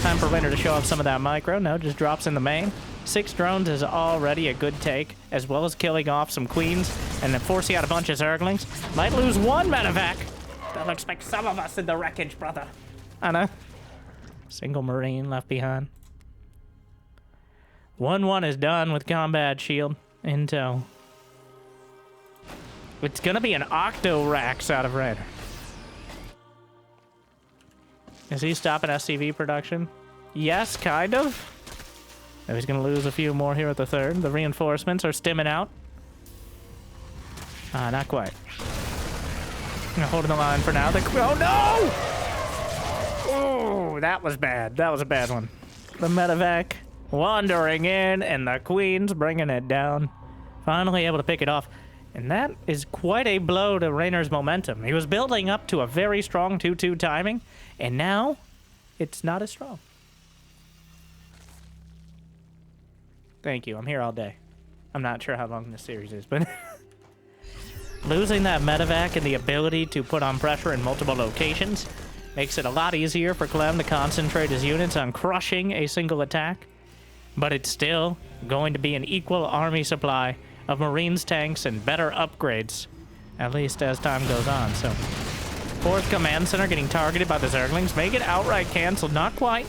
S1: Time for Reynor to show off some of that micro. No, just drops in the main. 6 drones is already a good take, as well as killing off some Queens and then forcing out a bunch of Zerglings. Might lose 1 medevac. That looks like some of us in the wreckage, brother. I know. Single Marine left behind. 1-1 is done with combat shield. Intel. It's gonna be an Octo Rax out of Reynor. Is he stopping SCV production? Yes, kind of. Now he's gonna lose a few more here at the 3rd. The reinforcements are stimming out. Not quite. Holding the line for now. Oh no! Oh, that was bad. That was a bad one. The medevac wandering in, and the Queen's bringing it down. Finally able to pick it off. And that is quite a blow to Reynor's momentum. He was building up to a very strong 2-2 timing, and now it's not as strong. Thank you. I'm here all day. I'm not sure how long this series is, but... Losing that medevac and the ability to put on pressure in multiple locations makes it a lot easier for Clem to concentrate his units on crushing a single attack. But it's still going to be an equal army supply of Marines, tanks, and better upgrades, at least as time goes on. So, 4th Command Center getting targeted by the Zerglings. May get outright canceled, not quite.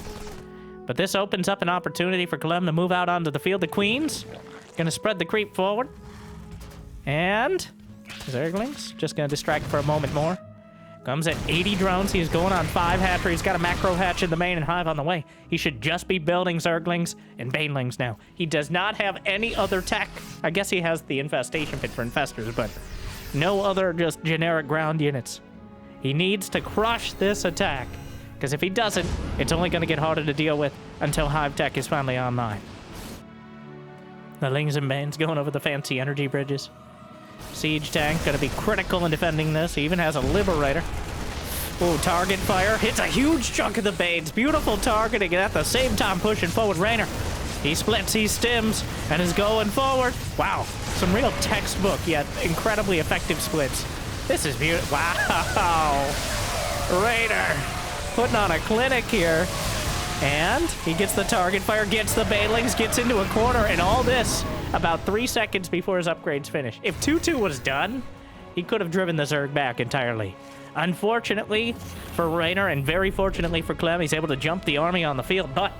S1: But this opens up an opportunity for Clem to move out onto the field. The Queens gonna spread the creep forward. And Zerglings just gonna distract for a moment more. Comes at 80 drones. He's going on 5 hatchery. He's got a macro hatch in the main and hive on the way. He should just be building Zerglings and Banelings now. He does not have any other tech. I guess he has the infestation pit for infestors, but no other just generic ground units. He needs to crush this attack Because if he doesn't, it's only going to get harder to deal with until Hive Tech is finally online. The Lings and Banes going over the fancy energy bridges. Siege tank going to be critical in defending this. He even has a Liberator. Oh, target fire. Hits a huge chunk of the Banes. Beautiful targeting and at the same time pushing forward Reynor. He splits, he stims, and is going forward. Wow. Some real textbook, yet incredibly effective splits. This is beautiful. Wow. Reynor putting on a clinic here. And he gets the target fire, gets the Banelings, gets into a corner, and all this about 3 seconds before his upgrades finish. If 2-2 was done, he could have driven the Zerg back entirely. Unfortunately for Reynor, and very fortunately for Clem, he's able to jump the army on the field, but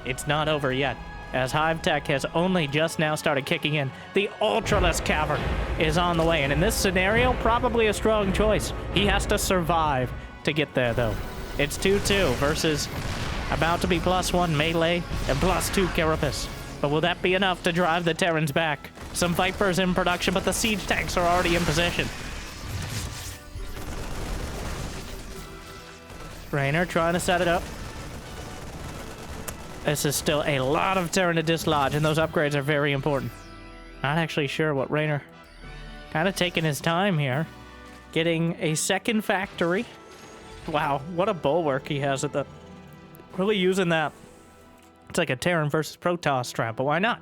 S1: it's not over yet, as Hive Tech has only just now started kicking in. The Ultraless Cavern is on the way, and in this scenario, probably a strong choice. He has to survive to get there, though. It's 2-2 versus about to be +1 melee and +2 carapace. But will that be enough to drive the Terrans back? Some Vipers in production, but the siege tanks are already in position. Reynor trying to set it up. This is still a lot of Terran to dislodge, and those upgrades are very important. Not actually sure what Reynor... Kind of taking his time here. Getting a second factory. Wow, what a bulwark he has at the... Really using that. It's like a Terran versus Protoss strat, but why not?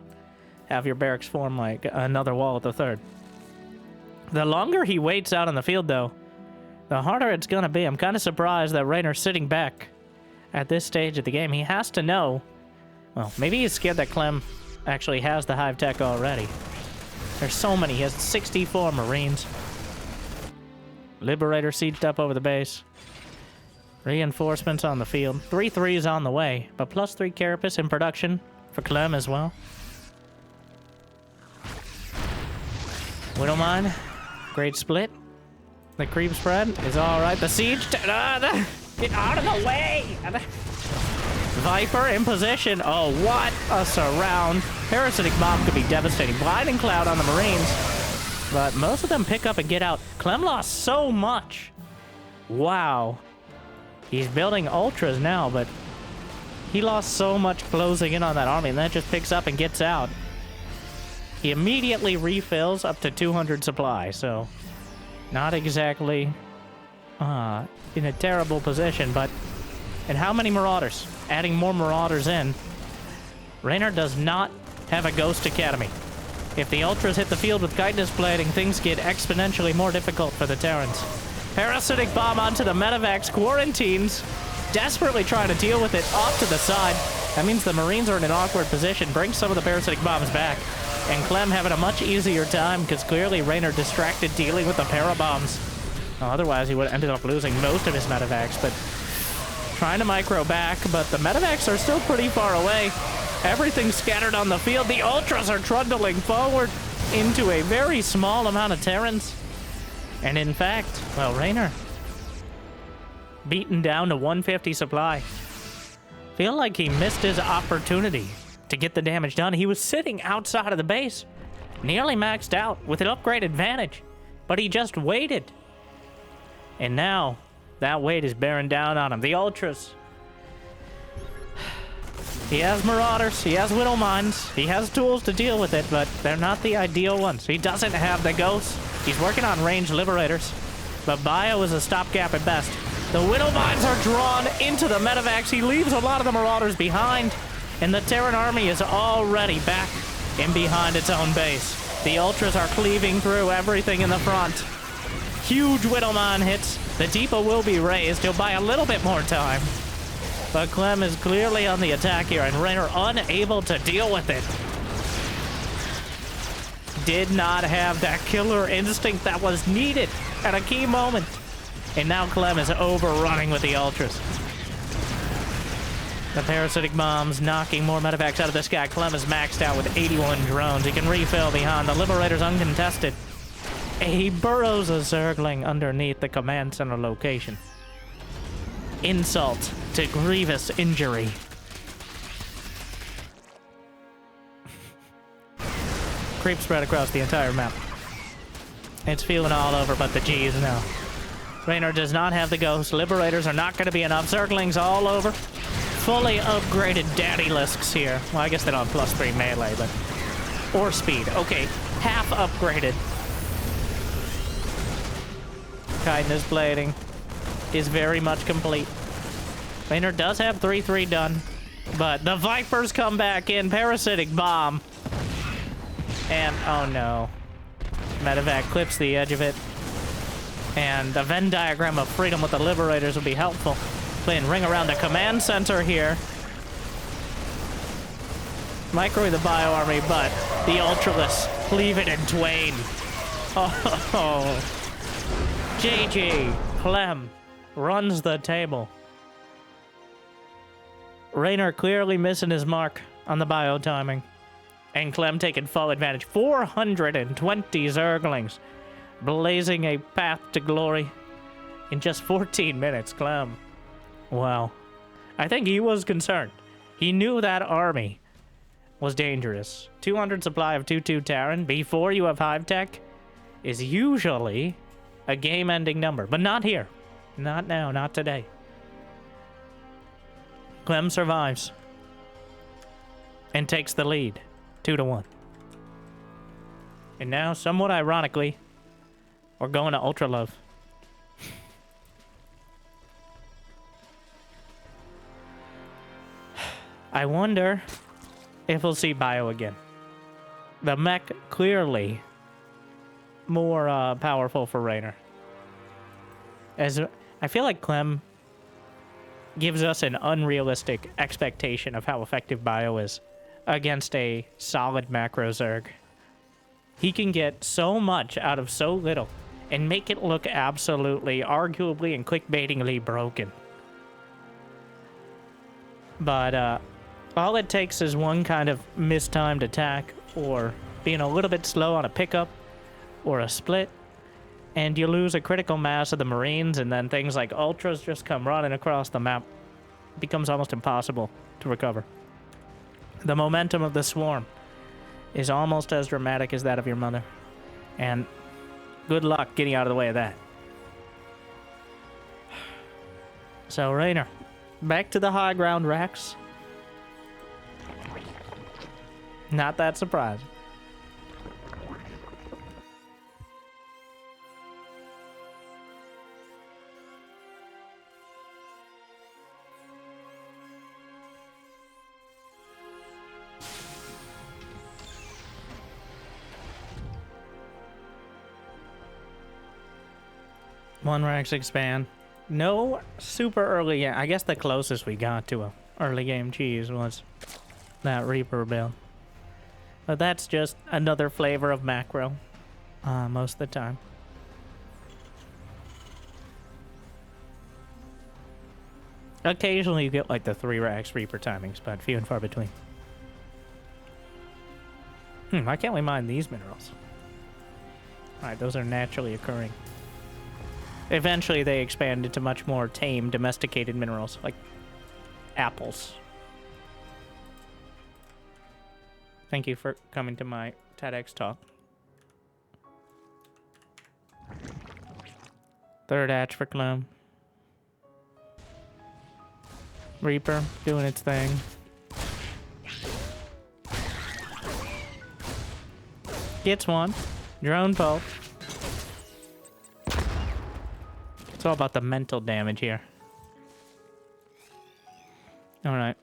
S1: Have your barracks form like another wall at the third. The longer he waits out on the field, though, the harder it's gonna be. I'm kind of surprised that Reynor's sitting back at this stage of the game. He has to know... Well, maybe he's scared that Clem actually has the Hive Tech already. There's so many. He has 64 Marines. Liberator sieged up over the base. Reinforcements on the field. 3-3s on the way, but +3 carapace in production for Clem as well. Widowmine, great split. The creep spread is all right. The siege, get out of the way! Viper in position. Oh, what a surround! Parasitic Bomb could be devastating. Blinding Cloud on the Marines, but most of them pick up and get out. Clem lost so much. Wow. He's building Ultras now, but he lost so much closing in on that army, and then it just picks up and gets out. He immediately refills up to 200 supply, so not exactly in a terrible position, but... And how many Marauders? Adding more Marauders in. Reynor does not have a Ghost Academy. If the Ultras hit the field with Chitinous Plating, things get exponentially more difficult for the Terrans. Parasitic Bomb onto the Medivacs. Quarantines desperately trying to deal with it off to the side. That means the Marines are in an awkward position. Bring some of the Parasitic Bombs back. And Clem having a much easier time because clearly Reynor distracted dealing with the Parabombs. Well, otherwise he would have ended up losing most of his Medivacs, but trying to micro back, but the Medivacs are still pretty far away. Everything's scattered on the field. The Ultras are trundling forward into a very small amount of Terrans. And in fact, well, Reynor beaten down to 150 supply. Feel like he missed his opportunity to get the damage done. He was sitting outside of the base, nearly maxed out with an upgrade advantage, but he just waited. And now that weight is bearing down on him. The Ultras. He has Marauders, he has Widow Mines, he has tools to deal with it, but they're not the ideal ones. He doesn't have the Ghosts. He's working on ranged Liberators, but Bio is a stopgap at best. The Widow Mines are drawn into the Medivacs. He leaves a lot of the Marauders behind, and the Terran army is already back in behind its own base. The Ultras are cleaving through everything in the front. Huge Widow Mine hits. The Deepa will be raised. He'll buy a little bit more time. But Clem is clearly on the attack here, and Reynor unable to deal with it. Did not have that killer instinct that was needed at a key moment. And now Clem is overrunning with the Ultras. The Parasitic Bombs knocking more Medivacs out of the sky. Clem is maxed out with 81 drones. He can refill behind. The Liberator's uncontested. He burrows a Zergling underneath the command center location. Insult to grievous injury. Creep spread across the entire map. It's feeling all over but the G's now. Reynor does not have the ghost. Liberators are not going to be enough. Zerglings all over. Fully upgraded daddy lisks here. Well, I guess they don't have +3 melee, but... Or speed. Okay, half upgraded. Kindness blading is very much complete. Reynor does have 3-3 done, but the Vipers come back in. Parasitic bomb. And, oh no. Medevac clips the edge of it. And the Venn diagram of freedom with the Liberators will be helpful. Playing ring around the command center here. Microwave the Bio Army, but the Ultralisk cleave it in twain. Oh. GG. Clem runs the table. Reynor clearly missing his mark on the bio timing. And Clem taking full advantage. 420 Zerglings. Blazing a path to glory. In just 14 minutes, Clem. Wow. I think he was concerned. He knew that army was dangerous. 200 supply of 2-2 Terran before you have Hive Tech is usually a game-ending number. But not here. Not now. Not today. Clem survives. And takes the lead. 2-1. And now, somewhat ironically, we're going to Ultra Love. I wonder if we'll see Bio again. The mech clearly more powerful for Reynor. As I feel like Clem gives us an unrealistic expectation of how effective Bio is against a solid macro Zerg. He can get so much out of so little and make it look absolutely, arguably, and clickbaitingly broken. But all it takes is one kind of mistimed attack or being a little bit slow on a pickup or a split, and you lose a critical mass of the Marines, and then things like Ultras just come running across the map. It becomes almost impossible to recover. The momentum of the swarm is almost as dramatic as that of your mother. And good luck getting out of the way of that. So, Reynor, back to the high ground, Rex. Not that surprising. One Rex expand. No super early yet. I guess the closest we got to a early game cheese was that Reaper build. But that's just another flavor of macro most of the time. Occasionally you get like the 3 Rex Reaper timings, but few and far between. Why can't we mine these minerals? Alright, those are naturally occurring. Eventually they expand into much more tame, domesticated minerals, like apples. Thank you for coming to my TEDx talk. Third hatch for Clem. Reaper doing its thing. Gets one. Drone pulse. It's all about the mental damage here. Alright.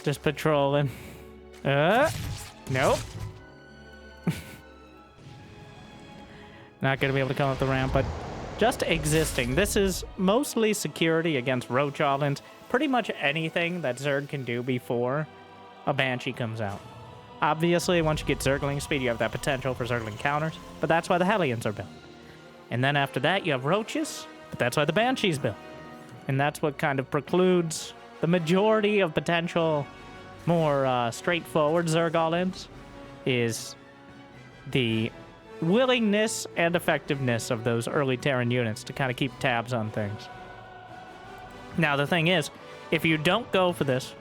S1: Just patrolling. Nope. Not gonna be able to come up the ramp, but just existing. This is mostly security against roach islands. Pretty much anything that Zerg can do before a Banshee comes out. Obviously, once you get Zergling speed, you have that potential for Zergling counters, but that's why the Hellions are built. And then after that, you have Roaches, but that's why the Banshee's built. And that's what kind of precludes the majority of potential more straightforward Zerg all-ins is the willingness and effectiveness of those early Terran units to kind of keep tabs on things. Now, the thing is, if you don't go for this,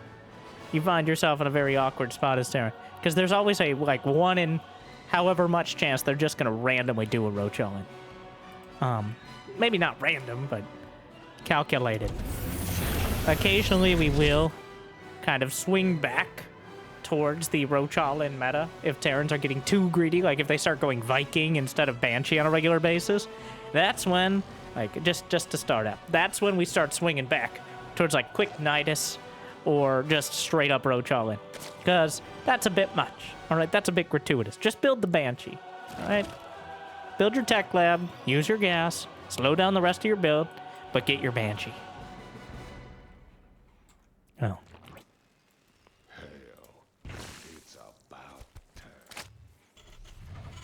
S1: you find yourself in a very awkward spot as Terran. Because there's always a, like, 1 in however much chance they're just going to randomly do a roach all-in. Maybe not random, but calculated. Occasionally we will kind of swing back towards the roach all-in meta if Terrans are getting too greedy, like if they start going Viking instead of Banshee on a regular basis. That's when, like, just to start out, that's when we start swinging back towards, like, quick Nidus or just straight up roach all-in. Because that's a bit much, all right? That's a bit gratuitous. Just build the Banshee, all right? Build your tech lab, use your gas, slow down the rest of your build, but get your Banshee. Oh.
S2: It's about time.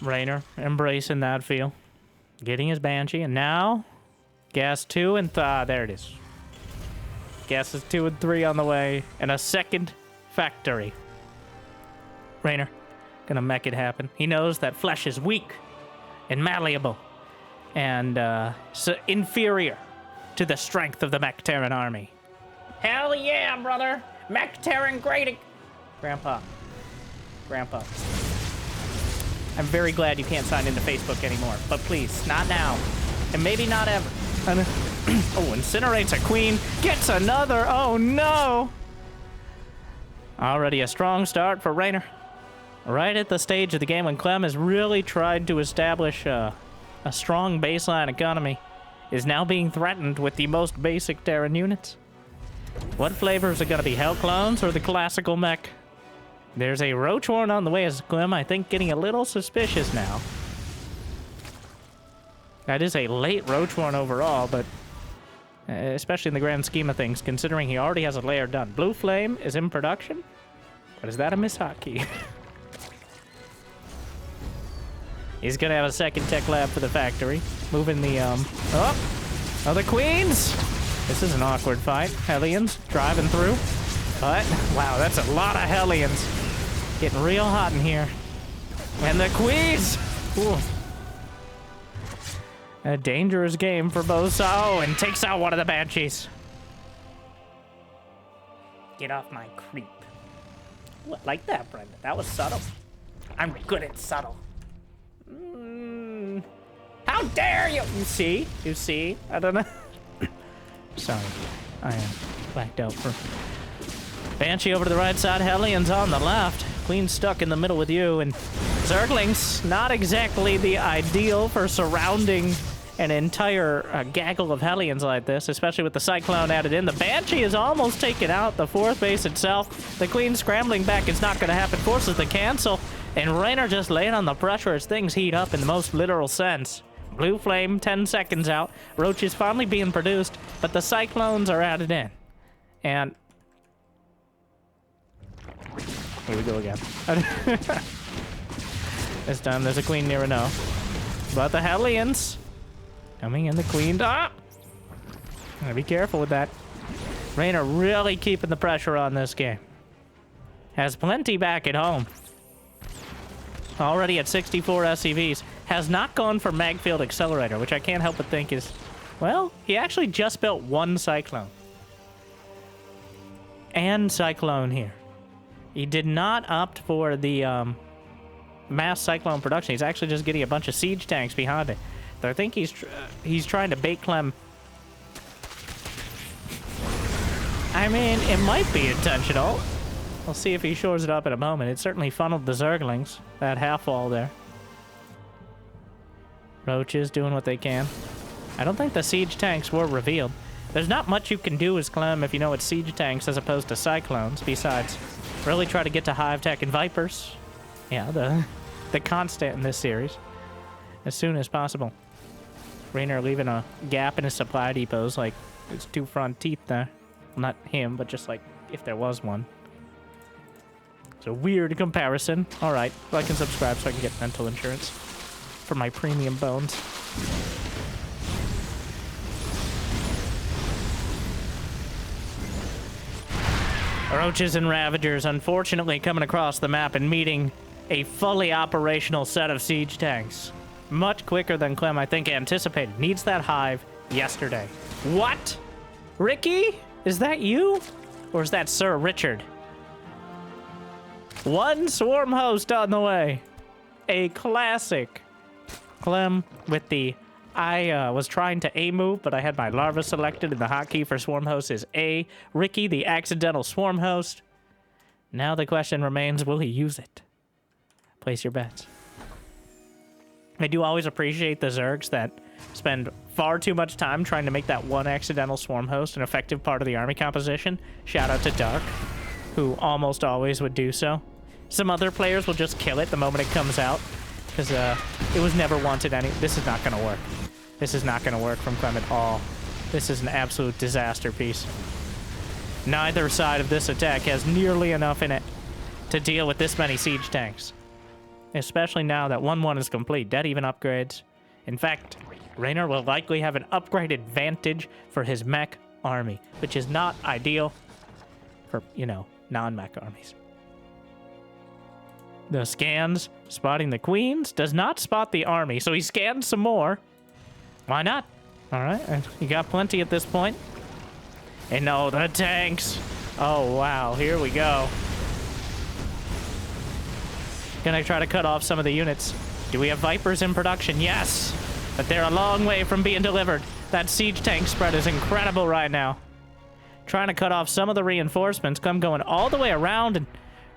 S1: Reynor embracing that feel. Getting his Banshee, and now gas 2 and there it is. Gases 2 and 3 on the way, and a second factory. Reynor, gonna make it happen. He knows that flesh is weak and malleable and so inferior to the strength of the Mech Terran army. Hell yeah, brother! Mech Terran great! Grandpa. I'm very glad you can't sign into Facebook anymore, but please, not now. And maybe not ever. Oh, incinerates a queen, gets another, oh no! Already a strong start for Reynor. Right at the stage of the game when Clem has really tried to establish a strong baseline economy, is now being threatened with the most basic Terran units. What flavors are going to be Hell Clones or the classical mech? There's a Roach Horn on the way as Clem, I think, getting a little suspicious now. That is a late Roach Horn overall, but especially in the grand scheme of things, considering he already has a layer done. Blue Flame is in production, but is that a mishotkey? He's gonna have a second tech lab for the factory. Moving the, oh, the queens! This is an awkward fight. Hellions driving through. But, wow, that's a lot of Hellions. Getting real hot in here. And the queens! Ooh. A dangerous game for both. Oh, and takes out one of the Banshees. Get off my creep. Ooh, I like that, Brenda. That was subtle. I'm good at subtle. How dare you! You see? You see? I don't know. Sorry. I am blacked out for... Banshee over to the right side. Hellions on the left. Queen stuck in the middle with you. And Zerglings, not exactly the ideal for surrounding an entire gaggle of Hellions like this, especially with the Cyclone added in. The Banshee is almost taken out. The fourth base itself. The Queen scrambling back is not going to happen. Forces the cancel. And Reynor just laying on the pressure as things heat up in the most literal sense. Blue Flame, 10 seconds out. Roach is finally being produced, but the Cyclones are added in. And... here we go again. This time there's a Queen near a no. But the Hellions coming in, the Queen. Ah! Gotta be careful with that. Reynor really keeping the pressure on this game. Has plenty back at home. Already at 64 SCVs. Has not gone for Magfield Accelerator, which I can't help but think is... well, he actually just built one Cyclone. And Cyclone here. He did not opt for the mass Cyclone production. He's actually just getting a bunch of siege tanks behind it. So I think he's trying to bait Clem. I mean, it might be intentional. We'll see if he shores it up in a moment. It certainly funneled the Zerglings, that half wall there. Roaches doing what they can. I don't think the siege tanks were revealed. There's not much you can do as Clem if you know it's siege tanks as opposed to Cyclones, besides really try to get to Hive Tech and Vipers. Yeah, the constant in this series. As soon as possible. Reynor leaving a gap in his supply depots, like his two front teeth there. Well, not him, but just like if there was one. It's a weird comparison. Alright, like and subscribe so I can get dental insurance for my premium bones. Roaches and Ravagers, unfortunately, coming across the map and meeting a fully operational set of siege tanks. Much quicker than Clem, I think, anticipated. Needs that hive yesterday. What? Ricky? Is that you? Or is that Sir Richard? One swarm host on the way. A classic. Clem with the... I was trying to A move, but I had my larva selected, and the hotkey for swarm host is A. Ricky, the accidental swarm host. Now the question remains, will he use it? Place your bets. I do always appreciate the Zergs that spend far too much time trying to make that one accidental swarm host an effective part of the army composition. Shout out to Dark, who almost always would do so. Some other players will just kill it the moment it comes out, because it was never wanted any... This is not going to work. This is not going to work from Clem at all. This is an absolute disaster piece. Neither side of this attack has nearly enough in it to deal with this many siege tanks. Especially now that 1-1 is complete. That even upgrades. In fact, Reynor will likely have an upgrade advantage for his mech army, which is not ideal for, you know, non-mech armies. The scans, spotting the queens, does not spot the army, so he scans some more. Why not? All right, you got plenty at this point. And no, the tanks. Oh, wow, here we go. Gonna try to cut off some of the units. Do we have Vipers in production? Yes, but they're a long way from being delivered. That siege tank spread is incredible right now. Trying to cut off some of the reinforcements. Come going all the way around, and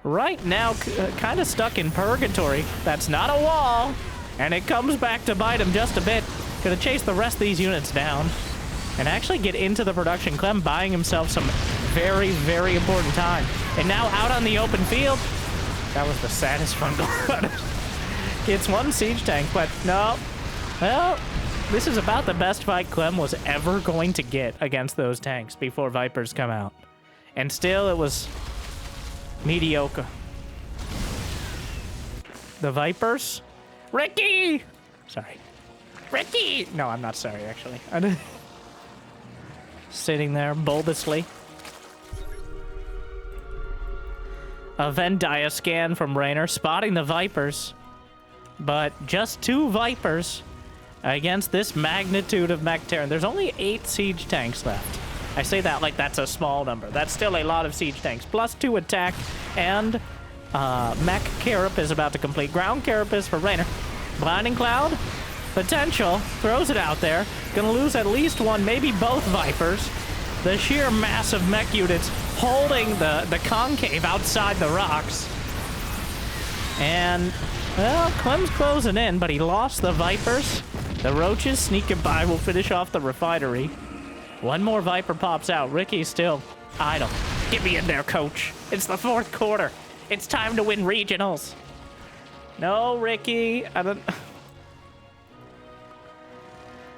S1: right now, kind of stuck in purgatory. That's not a wall, and it comes back to bite him just a bit. Gonna chase the rest of these units down and actually get into the production. Clem buying himself some very, very important time. And now out on the open field. That was the saddest fungal. Gets one siege tank, but no. Well, this is about the best fight Clem was ever going to get against those tanks before Vipers come out. And still, it was mediocre. The Vipers? Ricky! Sorry. Ricky! No, I'm not sorry, actually. Sitting there bulbously. A Venn dia scan from Reynor, spotting the Vipers. But just 2 Vipers against this magnitude of mech Terran. There's only 8 siege tanks left. I say that like that's a small number. That's still a lot of siege tanks. Plus 2 attack, and mech Carapace is about to complete. Ground Carapace for Reynor. Blinding Cloud, potential, throws it out there. Gonna lose at least 1, maybe both Vipers. The sheer mass of mech units holding the concave outside the rocks. And, well, Clem's closing in, but he lost the Vipers. The Roaches sneaking by will finish off the refinery. 1 more Viper pops out. Ricky's still idle. Get me in there, coach. It's the 4th quarter. It's time to win regionals. No, Ricky. I don't...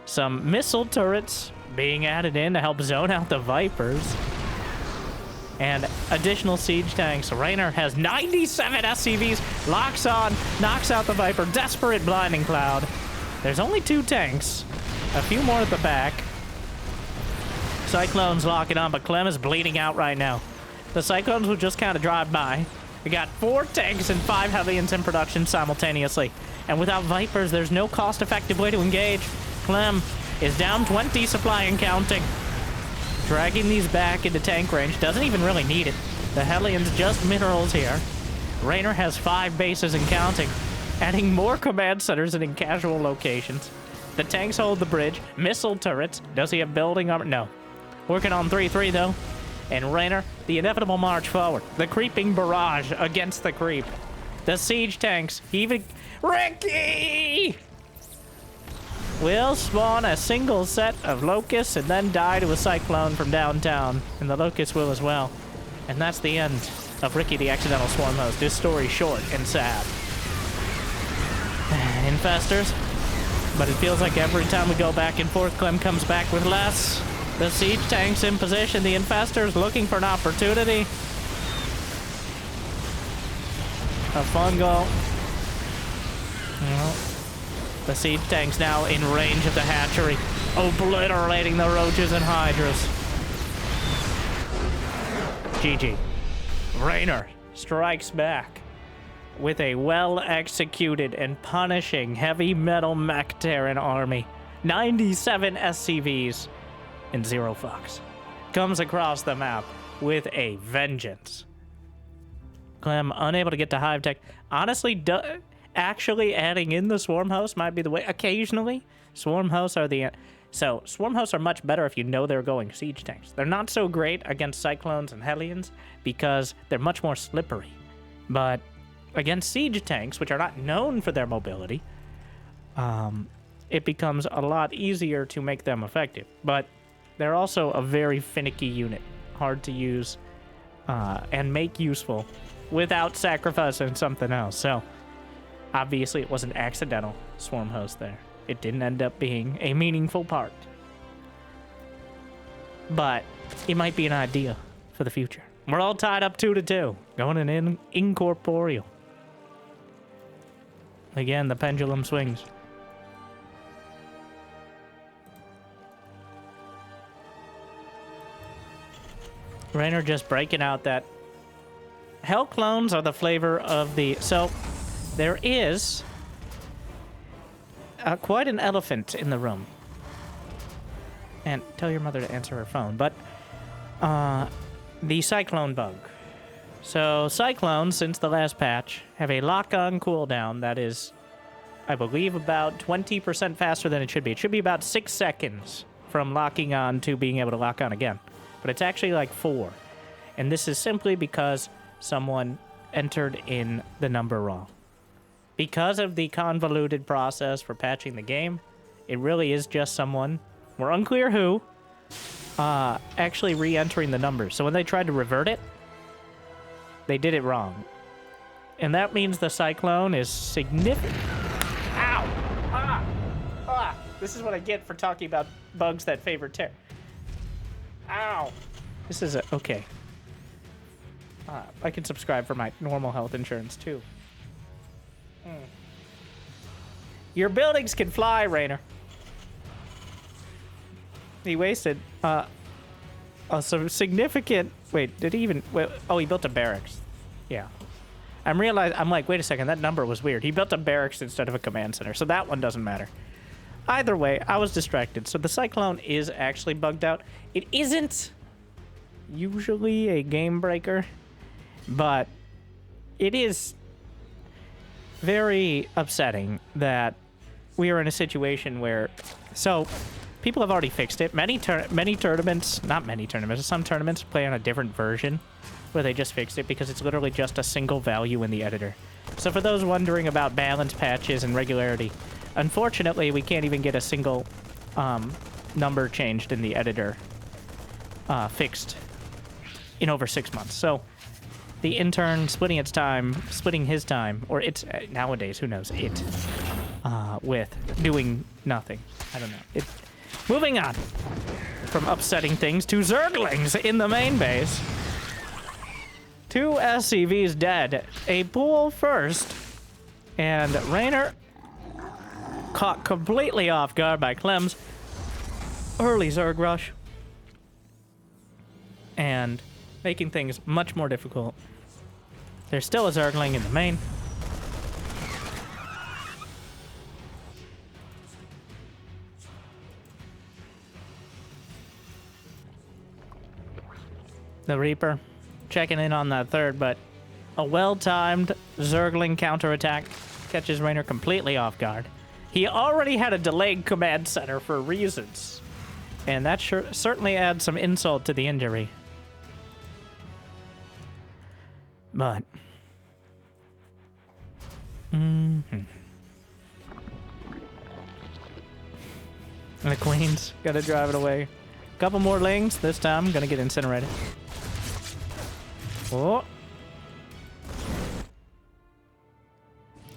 S1: Some missile turrets being added in to help zone out the Vipers. And additional siege tanks. Reynor has 97 SCVs. Locks on, knocks out the Viper. Desperate Blinding Cloud. There's only 2 tanks. A few more at the back. Cyclones locking on, but Clem is bleeding out right now. The Cyclones will just kind of drive by. We got 4 tanks and 5 Hellions in production simultaneously. And without Vipers, there's no cost-effective way to engage. Clem is down 20 supply and counting. Dragging these back into tank range. Doesn't even really need it. The Hellions just minerals here. Reynor has 5 bases and counting. Adding more command centers and in casual locations. The tanks hold the bridge. Missile turrets. Does he have building armor? No. Working on 3-3 though. And Reynor, the inevitable march forward. The creeping barrage against the creep. The siege tanks. Even... Ricky! Will spawn a single set of locusts and then die to a cyclone from downtown. And the locusts will as well. And that's the end of Ricky the Accidental Swarm Host. This story short and sad. Infestors. But it feels like every time we go back and forth, Clem comes back with less. The siege tanks in position. The infestors looking for an opportunity. A fungal. Well, the siege tanks now in range of the hatchery, obliterating the roaches and hydras. GG. Reynor strikes back with a well-executed and punishing heavy metal mech Terran army. 97 SCVs and 0 fucks. Comes across the map with a vengeance. Clem, unable to get to hive tech. Honestly, actually adding in the swarm hosts might be the way. Occasionally, swarm hosts are the... So, swarm hosts are much better if you know they're going siege tanks. They're not so great against cyclones and hellions because they're much more slippery. But against siege tanks, which are not known for their mobility, it becomes a lot easier to make them effective. But they're also a very finicky unit, hard to use and make useful without sacrificing something else. So, obviously, it was an accidental swarm host there. It didn't end up being a meaningful part. But it might be an idea for the future. We're all tied up 2-2, going in incorporeal. Again, the pendulum swings. Reynor just breaking out that hell clones are the flavor of the... So, there is quite an elephant in the room. And tell your mother to answer her phone. But the cyclone bug. So, cyclones, since the last patch, have a lock-on cooldown that is, I believe, about 20% faster than it should be. It should be about 6 seconds from locking on to being able to lock on again. But it's actually like 4. And this is simply because someone entered in the number wrong. Because of the convoluted process for patching the game, it really is just someone, we're unclear who, actually re-entering the numbers. So when they tried to revert it, they did it wrong. And that means the cyclone is significant. Ow! Ah! Ah! This is what I get for talking about bugs that favor Terran. Ow! This is okay. I can subscribe for my normal health insurance too. Your buildings can fly, Reynor. He wasted some significant... Wait, did he even... Wait, oh, he built a barracks. Yeah. I'm like, wait a second, that number was weird. He built a barracks instead of a command center, so that one doesn't matter. Either way, I was distracted. So the cyclone is actually bugged out. It isn't usually a game breaker, but it is very upsetting that we are in a situation where... So, people have already fixed it. Many tournaments, not many tournaments, some tournaments play on a different version where they just fixed it because it's literally just a single value in the editor. So for those wondering about balance patches and regularity, unfortunately, we can't even get a single number changed in the editor fixed in over 6 months. So the intern splitting his time, or it's nowadays, who knows, with doing nothing. I don't know. Moving on from upsetting things to Zerglings in the main base. 2 SCVs dead. A pool first. And Reynor caught completely off guard by Clem's early Zerg rush. And making things much more difficult. There's still a Zergling in the main. The Reaper checking in on that third, but a well-timed Zergling counterattack catches Reynor completely off guard. He already had a delayed command center for reasons, and that certainly adds some insult to the injury. But... The Queen's gotta drive it away. Couple more lings. This time, gonna get incinerated. Oh.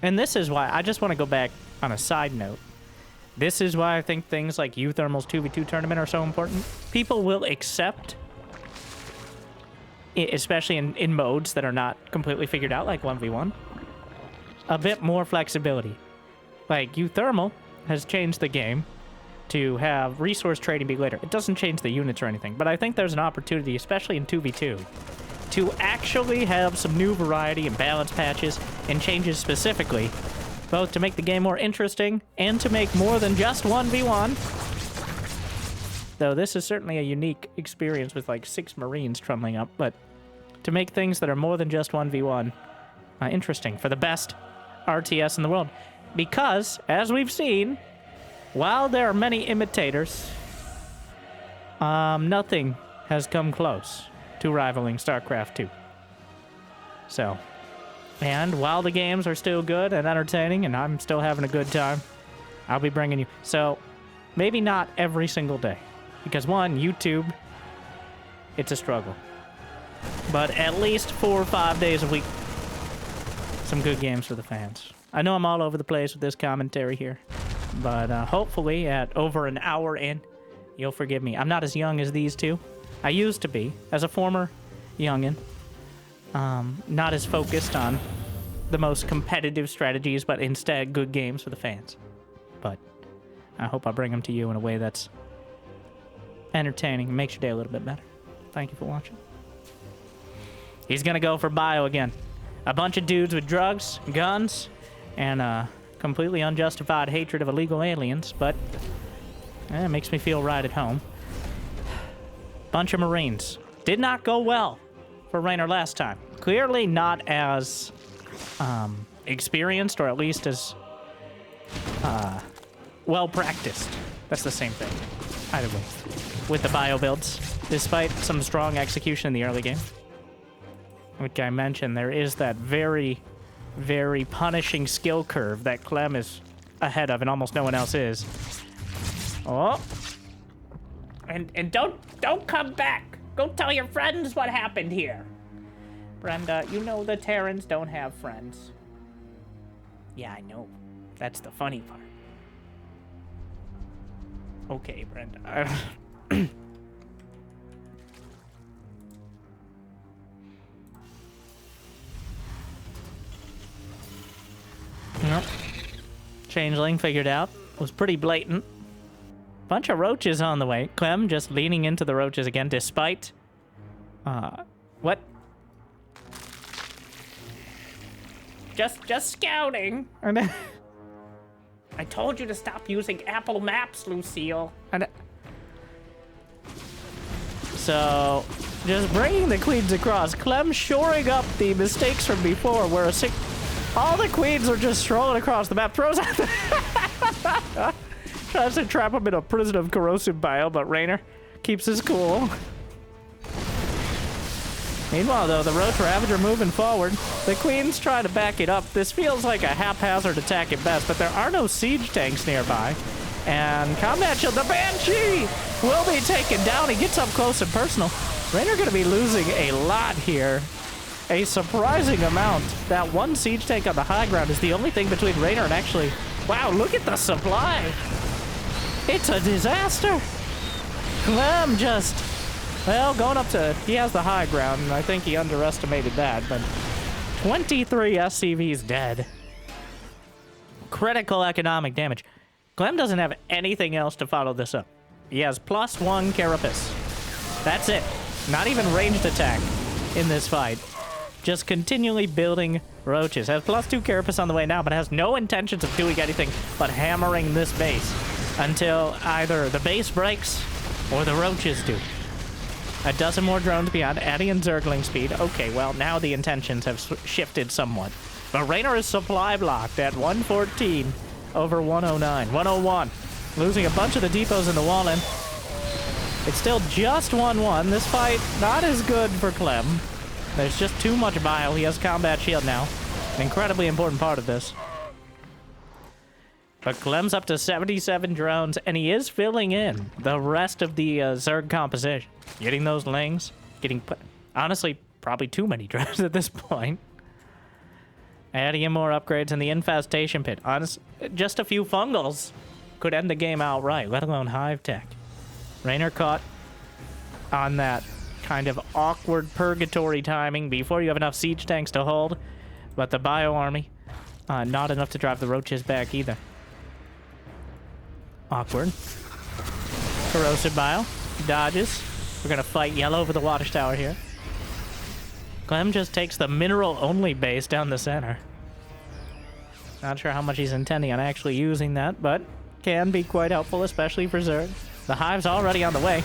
S1: And this is why, I just want to go back on a side note. This is why I think things like Uthermal's 2v2 tournament are so important. People will accept, especially in modes that are not completely figured out, like 1v1, a bit more flexibility. Like, Uthermal has changed the game to have resource trading be later. It doesn't change the units or anything, but I think there's an opportunity, especially in 2v2, to actually have some new variety and balance patches and changes specifically, both to make the game more interesting and to make more than just 1v1. Though this is certainly a unique experience with like 6 Marines trundling up, but to make things that are more than just 1v1 interesting for the best RTS in the world. Because, as we've seen, while there are many imitators, nothing has come close to rivaling StarCraft 2. So, and while the games are still good and entertaining, and I'm still having a good time, I'll be bringing you. So, maybe not every single day. Because one, YouTube, it's a struggle. But at least 4 or 5 days a week, some good games for the fans. I know I'm all over the place with this commentary here, but hopefully at over an hour in, you'll forgive me. I'm not as young as these two. I used to be, as a former youngin'. Not as focused on the most competitive strategies, but instead good games for the fans. But I hope I bring them to you in a way that's entertaining and makes your day a little bit better. Thank you for watching. He's gonna go for bio again. A bunch of dudes with drugs, guns, and completely unjustified hatred of illegal aliens, but it makes me feel right at home. Bunch of Marines. Did not go well for Reynor last time. Clearly not as experienced, or at least as well practiced. That's the same thing. Either way. With the bio builds, despite some strong execution in the early game. Like I mentioned, there is that very, very punishing skill curve that Clem is ahead of and almost no one else is. Oh. And don't come back. Go tell your friends what happened here. Brenda, you know the Terrans don't have friends. Yeah, I know. That's the funny part. Okay, Brenda. Nope. Changeling figured out. Was pretty blatant. Bunch of roaches on the way. Clem just leaning into the roaches again, despite... what? Just scouting. I told you to stop using Apple Maps, Lucille. So, just bringing the queens across. Clem shoring up the mistakes from before, where all the queens are just strolling across the map. Throws out tries to trap him in a prison of corrosive bile, but Reynor keeps his cool. Meanwhile, though, the Roach Ravager moving forward. The Queens try to back it up. This feels like a haphazard attack at best, but there are no siege tanks nearby. And Combat Shield, the Banshee, will be taken down. He gets up close and personal. Reynor going to be losing a lot here. A surprising amount. That one siege tank on the high ground is the only thing between Reynor and actually... Wow, look at the supply. It's a disaster. Clem just... Well, going up to... He has the high ground, and I think he underestimated that, but... 23 SCVs dead. Critical economic damage. Clem doesn't have anything else to follow this up. He has +1 Carapace. That's it. Not even ranged attack in this fight. Just continually building roaches. Has +2 Carapace on the way now, but has no intentions of doing anything but hammering this base until either the base breaks or the roaches do. A dozen more drones beyond, adding in Zergling speed. Okay, well, now the intentions have shifted somewhat. But Reynor is supply blocked at 114 over 109. 101. Losing a bunch of the depots in the wall in. It's still just 1-1. This fight, not as good for Clem. There's just too much bile. He has Combat Shield now. An incredibly important part of this. But Clem's up to 77 drones, and he is filling in the rest of the Zerg composition. Getting those lings, getting, honestly, probably too many drones at this point. Adding in more upgrades in the infestation pit. Just a few fungals could end the game outright, let alone hive tech. Reynor caught on that kind of awkward purgatory timing before you have enough siege tanks to hold, but the bio army, not enough to drive the roaches back either. Awkward. Corrosive bile. Dodges. We're gonna fight yellow over the watchtower here. Clem just takes the mineral-only base down the center. Not sure how much he's intending on actually using that, but can be quite helpful, especially for Zerg. The hive's already on the way.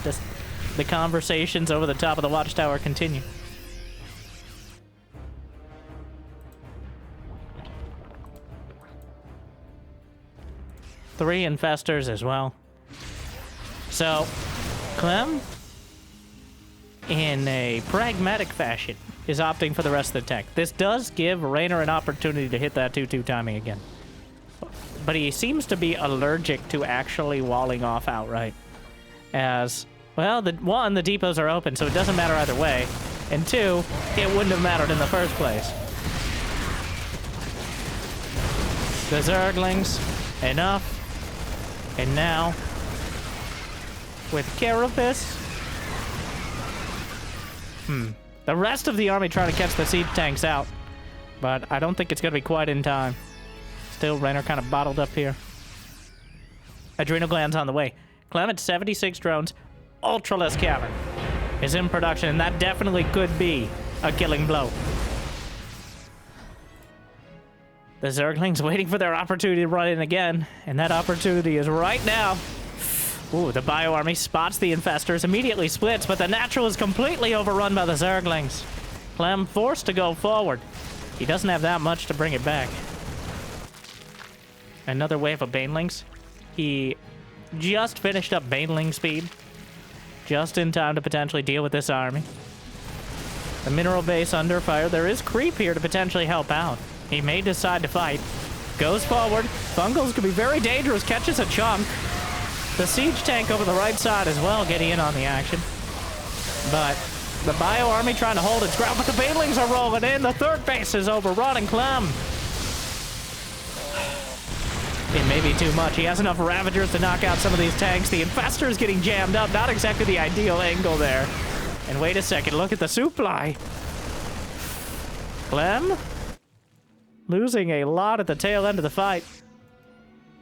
S1: Just the conversations over the top of the watchtower continue. 3 infestors as well. So, Clem, in a pragmatic fashion, is opting for the rest of the tech. This does give Reynor an opportunity to hit that 2-2 timing again. But he seems to be allergic to actually walling off outright. As, well, one, the depots are open, so it doesn't matter either way. And 2, it wouldn't have mattered in the first place. The Zerglings, enough. And now, with Carapace, the rest of the army trying to catch the siege tanks out. But I don't think it's going to be quite in time. Still, Reynor kind of bottled up here. Adrenal glands on the way. Clem at 76 drones. Ultraless Cavern is in production, and that definitely could be a killing blow. The Zerglings waiting for their opportunity to run in again, and that opportunity is right now. Ooh, the Bio Army spots the infestors, immediately splits, but the natural is completely overrun by the Zerglings. Clem forced to go forward. He doesn't have that much to bring it back. Another wave of Banelings. He just finished up Baneling speed, just in time to potentially deal with this army. The mineral base under fire. There is creep here to potentially help out. He may decide to fight. Goes forward. Fungals could be very dangerous. Catches a chunk. The siege tank over the right side as well getting in on the action. But the Bio Army trying to hold its ground, but the Banelings are rolling in. The third base is overrun, and Clem. It may be too much. He has enough Ravagers to knock out some of these tanks. The Infestor is getting jammed up. Not exactly the ideal angle there. And wait a second. Look at the supply. Clem losing a lot at the tail end of the fight.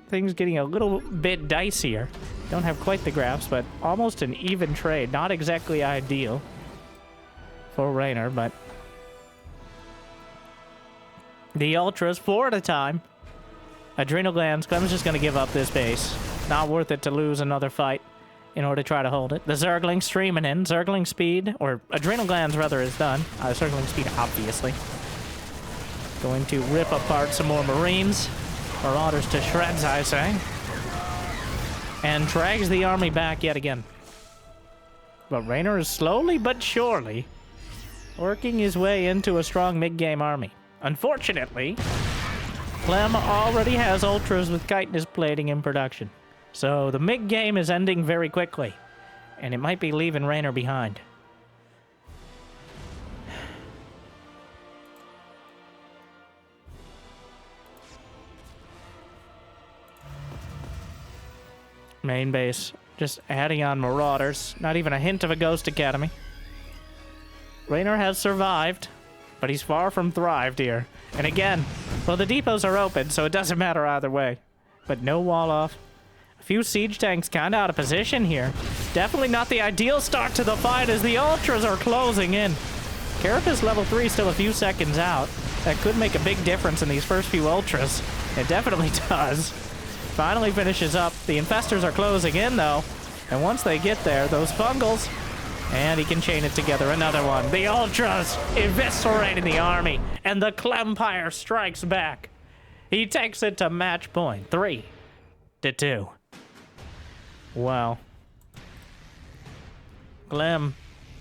S1: Things getting a little bit dicier. Don't have quite the graphs, but almost an even trade. Not exactly ideal for Reynor, but the Ultras 4 at a time. Adrenal glands. Clem's just going to give up this base. Not worth it to lose another fight in order to try to hold it. The Zergling streaming in. Zergling speed, or Adrenal glands rather, is done. Zergling speed, obviously. Going to rip apart some more Marines. Marauders to shreds, I say. And drags the army back yet again. But Reynor is slowly but surely working his way into a strong mid-game army. Unfortunately, Clem already has Ultras with chitinous plating in production. So the mid-game is ending very quickly. And it might be leaving Reynor behind. Main base, just adding on Marauders. Not even a hint of a Ghost Academy. Reynor has survived, but he's far from thrived here. And again, well, the depots are open, so it doesn't matter either way. But no wall off. A few siege tanks kind of out of position here. Definitely not the ideal start to the fight as the Ultras are closing in. Carapace level 3 still a few seconds out. That could make a big difference in these first few Ultras. It definitely does. Finally finishes up. The Infestors are closing in, though. And once they get there, those Fungals... And he can chain it together. Another one. The Ultras eviscerating the army. And the Clempire strikes back. He takes it to match point. 3-2. Wow. Clem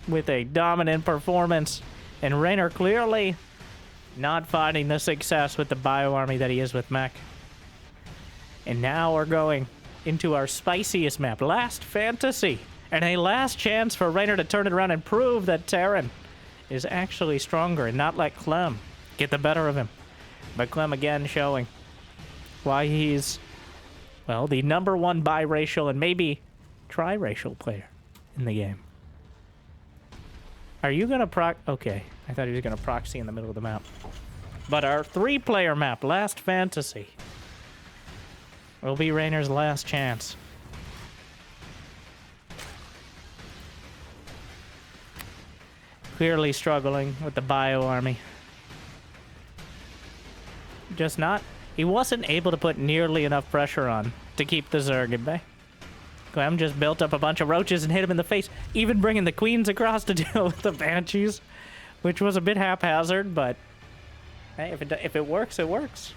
S1: with a dominant performance. And Reynor clearly not finding the success with the Bio Army that he is with mech. And now we're going into our spiciest map, Last Fantasy. And a last chance for Reynor to turn it around and prove that Terran is actually stronger and not let Clem get the better of him. But Clem again showing why he's, well, the #1 biracial and maybe triracial player in the game. Are you going to Okay, I thought he was going to proxy in the middle of the map. But our 3-player map, Last Fantasy, will be Reynor's last chance. Clearly struggling with the Bio Army. Just not. He wasn't able to put nearly enough pressure on to keep the Zerg at bay. Clem just built up a bunch of roaches and hit him in the face, even bringing the Queens across to deal with the Banshees, which was a bit haphazard, but hey, if it works, it works.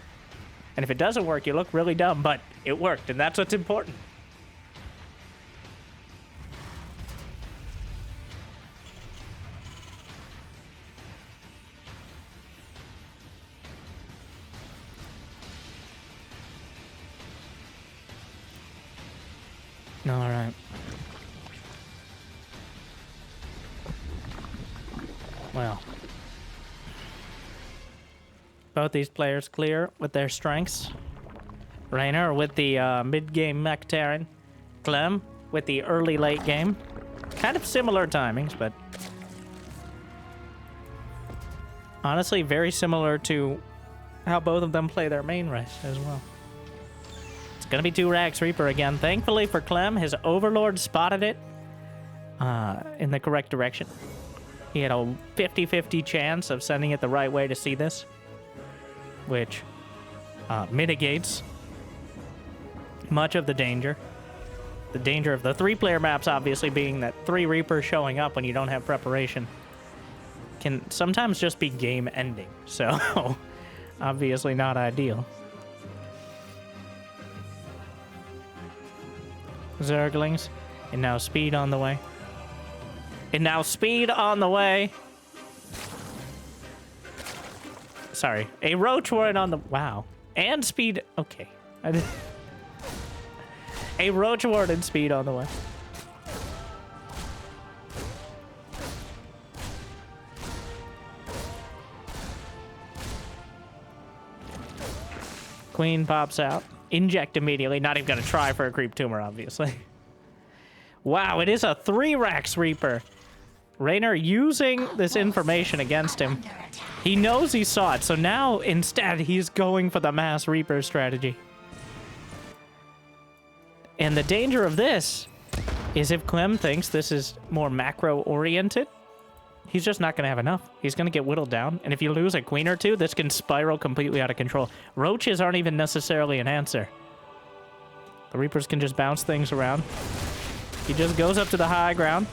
S1: And if it doesn't work, you look really dumb, but it worked, and that's what's important. All right. Well. Both these players clear with their strengths. Reynor with the mid-game mech Terran. Clem with the early-late game. Kind of similar timings, but... honestly, very similar to how both of them play their main race as well. It's gonna be 2 Rax Reaper again. Thankfully for Clem, his Overlord spotted it in the correct direction. He had a 50-50 chance of sending it the right way to see this, which mitigates much of the danger. The danger of the 3-player maps, obviously, being that 3 Reapers showing up when you don't have preparation can sometimes just be game-ending. So, obviously not ideal. Zerglings, and now speed on the way. And now speed on the way. Sorry, a roach warren on the... wow. And speed... okay. A roach warren and speed on the way. Queen pops out. Inject immediately. Not even gonna try for a creep tumor, obviously. Wow, it is a 3 Rax Reaper. Reynor using this information against him. He knows he saw it, so now instead he's going for the mass Reaper strategy. And the danger of this is if Clem thinks this is more macro-oriented, he's just not going to have enough. He's going to get whittled down, and if you lose a queen or 2, this can spiral completely out of control. Roaches aren't even necessarily an answer. The Reapers can just bounce things around. He just goes up to the high ground,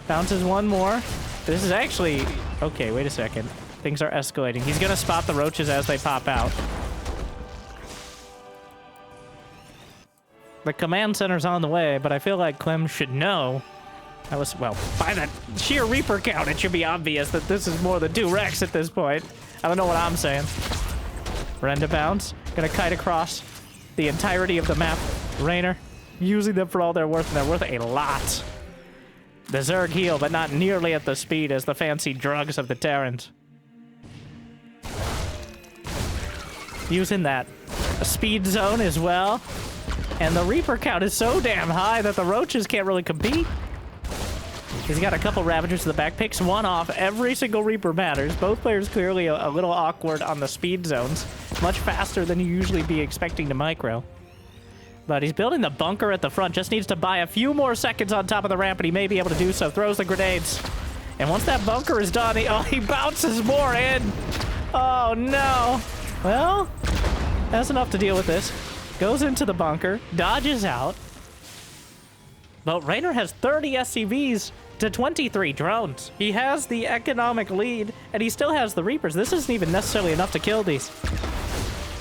S1: bounces one more. This is actually... okay, wait a second. Things are escalating. He's going to spot the roaches as they pop out. The command center's on the way, but I feel like Clem should know. That was, well, by the sheer Reaper count, it should be obvious that this is more than 2 Rex at this point. I don't know what I'm saying. Renda bounce. Gonna kite across the entirety of the map. Reynor using them for all they're worth, and they're worth a lot. The Zerg heal, but not nearly at the speed as the fancy drugs of the Terrans. Using that speed zone as well. And the Reaper count is so damn high that the Roaches can't really compete. He's got a couple Ravagers to the back. Picks one off. Every single Reaper matters. Both players clearly a little awkward on the speed zones. Much faster than you usually be expecting to micro. But he's building the bunker at the front. Just needs to buy a few more seconds on top of the ramp, and he may be able to do so. Throws the grenades. And once that bunker is done, he bounces more in. Oh, no. Well, that's enough to deal with this. Goes into the bunker. Dodges out. But Reynor has 30 SCVs to 23 drones. He has the economic lead, and he still has the Reapers. This isn't even necessarily enough to kill these.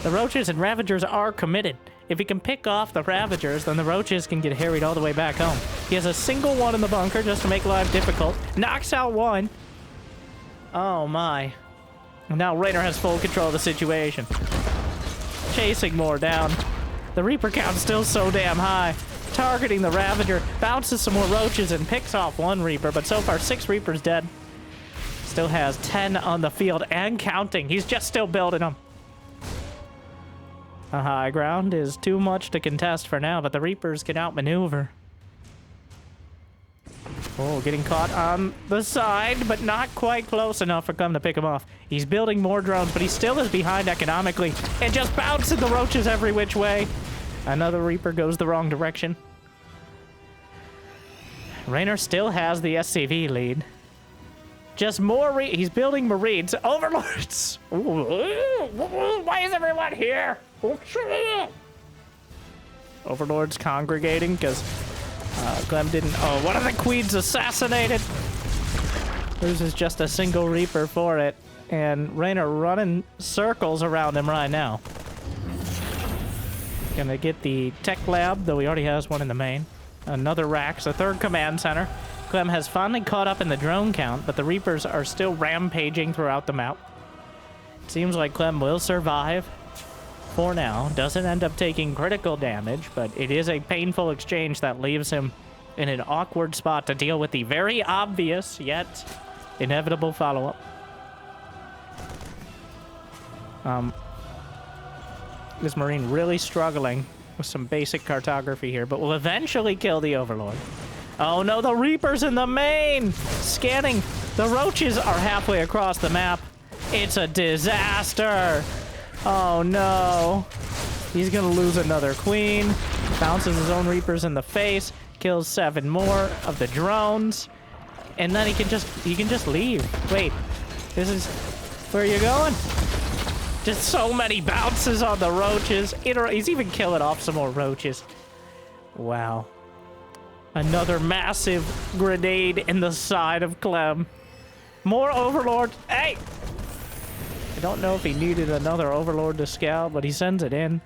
S1: The Roaches and Ravagers are committed. If he can pick off the Ravagers, then the Roaches can get harried all the way back home. He has a single one in the bunker just to make life difficult. Knocks out one. Oh my. And now Reynor has full control of the situation. Chasing more down. The Reaper count's still so damn high. Targeting the Ravager. Bounces some more Roaches and picks off one Reaper, but so far 6 Reapers dead. Still has 10 on the field and counting. He's just still building them. The high ground is too much to contest for now, but the Reapers can outmaneuver. Oh, getting caught on the side, but not quite close enough for Clem to pick him off. He's building more drones, but he still is behind economically and just bouncing the Roaches every which way. Another Reaper goes the wrong direction. Reynor still has the SCV lead. Just more he's building Marines. Overlords! Why is everyone here? Overlords congregating because Clem didn't... oh, one of the Queens assassinated! This is just a single Reaper for it. And Reynor running circles around him right now. Gonna get the tech lab, though he already has one in the main. Another Rax, a third command center. Clem has finally caught up in the drone count, but the Reapers are still rampaging throughout the map. Seems like Clem will survive for now. Doesn't end up taking critical damage, but it is a painful exchange that leaves him in an awkward spot to deal with the very obvious yet inevitable follow-up. This Marine really struggling with some basic cartography here, but will eventually kill the Overlord. Oh no, the Reapers in the main! Scanning. The Roaches are halfway across the map. It's a disaster! Oh no. He's gonna lose another queen. Bounces his own Reapers in the face. Kills 7 more of the drones. And then he can just leave. Wait. This is... Where are you going? Just so many bounces on the Roaches. He's even killing off some more Roaches. Wow. Another massive grenade in the side of Clem. More Overlord. Hey! I don't know if he needed another Overlord to scout, but he sends it in.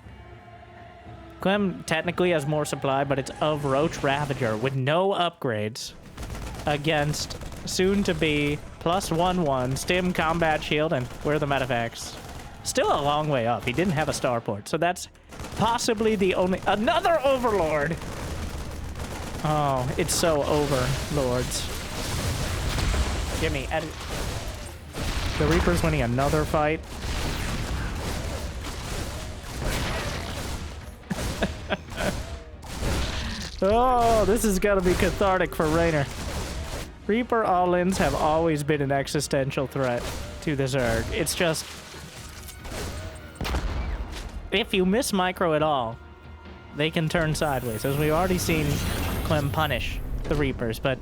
S1: Clem technically has more supply, but it's of Roach Ravager with no upgrades against soon-to-be +1/1 Stim Combat Shield, and where are the Medivacs? Still a long way up. He didn't have a starport, so that's possibly the only... Another Overlord! Oh, it's so Overlords. Give me... The Reaper's winning another fight. Oh, this is gonna be cathartic for Reynor. Reaper all-ins have always been an existential threat to the Zerg. It's just... If you miss micro at all, they can turn sideways, as we've already seen Clem punish the Reapers, but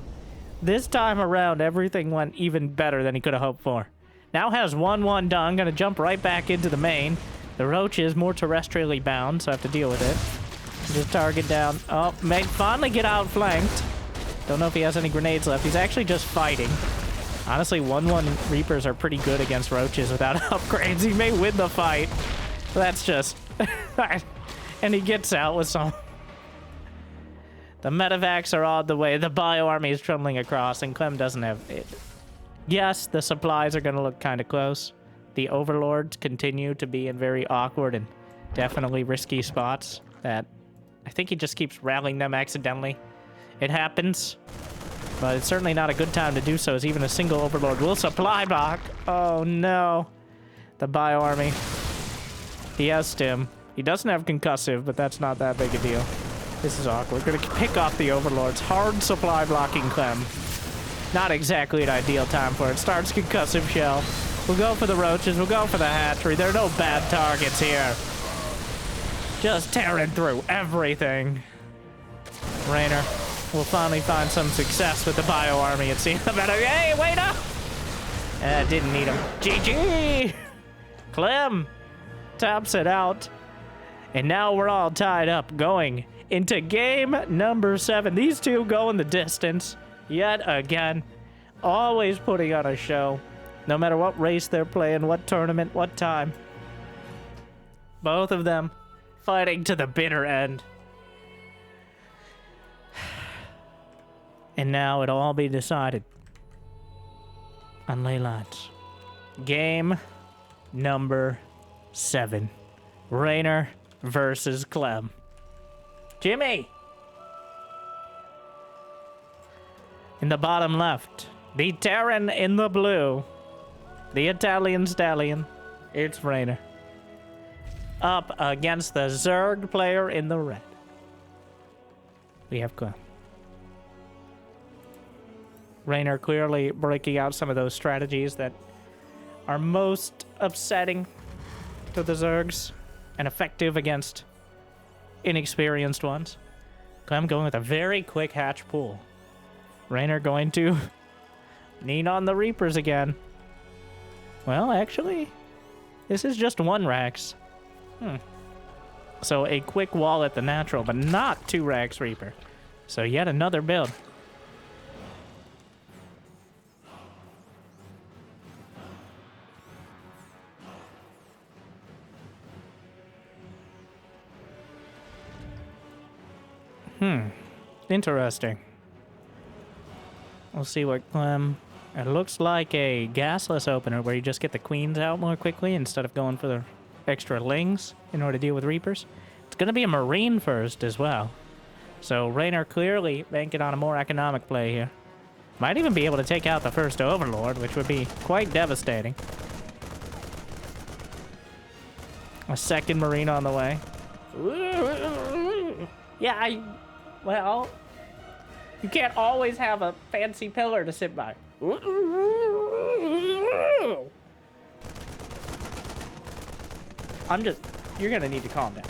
S1: this time around, everything went even better than he could have hoped for. Now has 1/1 done, gonna jump right back into the main. The Roach is more terrestrially bound, so I have to deal with it. Just target down. Oh, may finally get outflanked. Don't know if he has any grenades left. He's actually just fighting. Honestly, 1/1 Reapers are pretty good against Roaches without upgrades. He may win the fight. That's just... And he gets out with some... The Medivacs are on the way. The Bio Army is trundling across, and Clem doesn't have it. Yes, the supplies are going to look kind of close. The Overlords continue to be in very awkward and definitely risky spots that I think he just keeps rallying them accidentally. It happens, but it's certainly not a good time to do so, as even a single Overlord will supply block. Oh no. The Bio Army. He has Stim. He doesn't have Concussive, but that's not that big a deal. This is awkward. We're gonna pick off the Overlords. Hard supply blocking Clem. Not exactly an ideal time for it. Starts Concussive Shell. We'll go for the Roaches. We'll go for the Hatchery. There are no bad targets here. Just tearing through everything. Reynor will finally find some success with the Bio Army. It seems better. Hey, wait up! Didn't need him. GG! Clem tops it out. And now we're all tied up going into game number 7. These two go in the distance yet again. Always putting on a show. No matter what race they're playing, what tournament, what time. Both of them fighting to the bitter end. And now it'll all be decided on ley lines. Game number 7. Reynor versus Clem. Jimmy! In the bottom left, the Terran in the blue, the Italian Stallion, it's Reynor. Up against the Zerg player in the red. We have Clem. Reynor clearly breaking out some of those strategies that are most upsetting to the Zergs and effective against inexperienced ones. Clem going with a very quick hatch pull. Reynor going to lean on the Reapers again. Well, actually, this is just 1 Rax. So a quick wall at the natural, but not 2 Rax Reaper. So yet another build. Interesting. We'll see what Clem... It looks like a gasless opener where you just get the queens out more quickly instead of going for the extra lings in order to deal with Reapers. It's going to be a Marine first as well. So Reynor clearly banking on a more economic play here. Might even be able to take out the first Overlord, which would be quite devastating. A second Marine on the way. Yeah, well, you can't always have a fancy pillar to sit by. You're gonna need to calm down.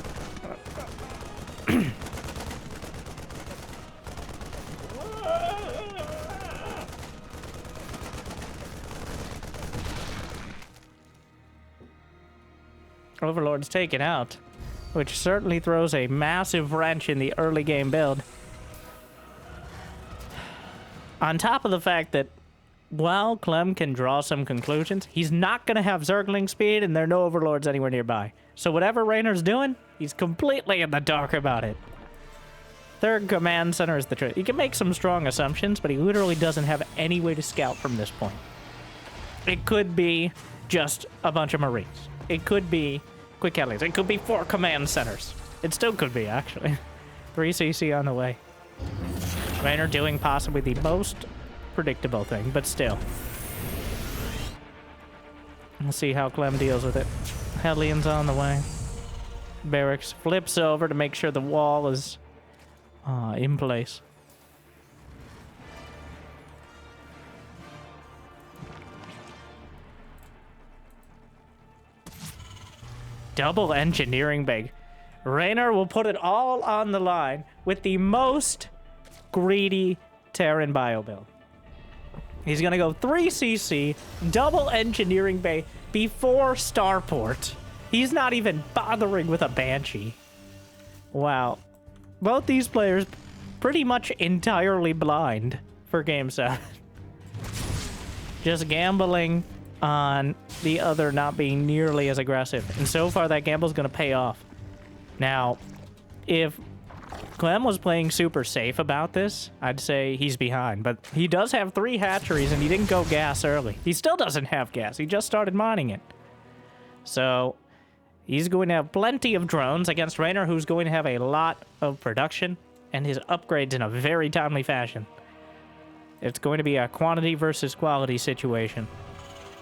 S1: Overlord's taken out, which certainly throws a massive wrench in the early game build. On top of the fact that while Clem can draw some conclusions, he's not going to have Zergling speed and there are no Overlords anywhere nearby. So whatever Reynor's doing, he's completely in the dark about it. Third command center is the truth. He can make some strong assumptions, but he literally doesn't have any way to scout from this point. It could be just a bunch of Marines. It could be quick allies. It could be 4 command centers. It still could be, actually. 3 CC on the way. Reynor doing possibly the most predictable thing, but still. We'll see how Clem deals with it. Hellions on the way. Barracks flips over to make sure the wall is in place. Double engineering bag. Reynor will put it all on the line with the most greedy Terran bio build. He's gonna go 3 CC, double engineering bay before starport. He's not even bothering with a Banshee. Wow. Both these players pretty much entirely blind for game 7. Just gambling on the other not being nearly as aggressive. And so far that gamble's gonna pay off. Now, if Clem was playing super safe about this, I'd say he's behind. But he does have 3 hatcheries and he didn't go gas early. He still doesn't have gas. He just started mining it. So he's going to have plenty of drones against Reynor, who's going to have a lot of production and his upgrades in a very timely fashion. It's going to be a quantity versus quality situation.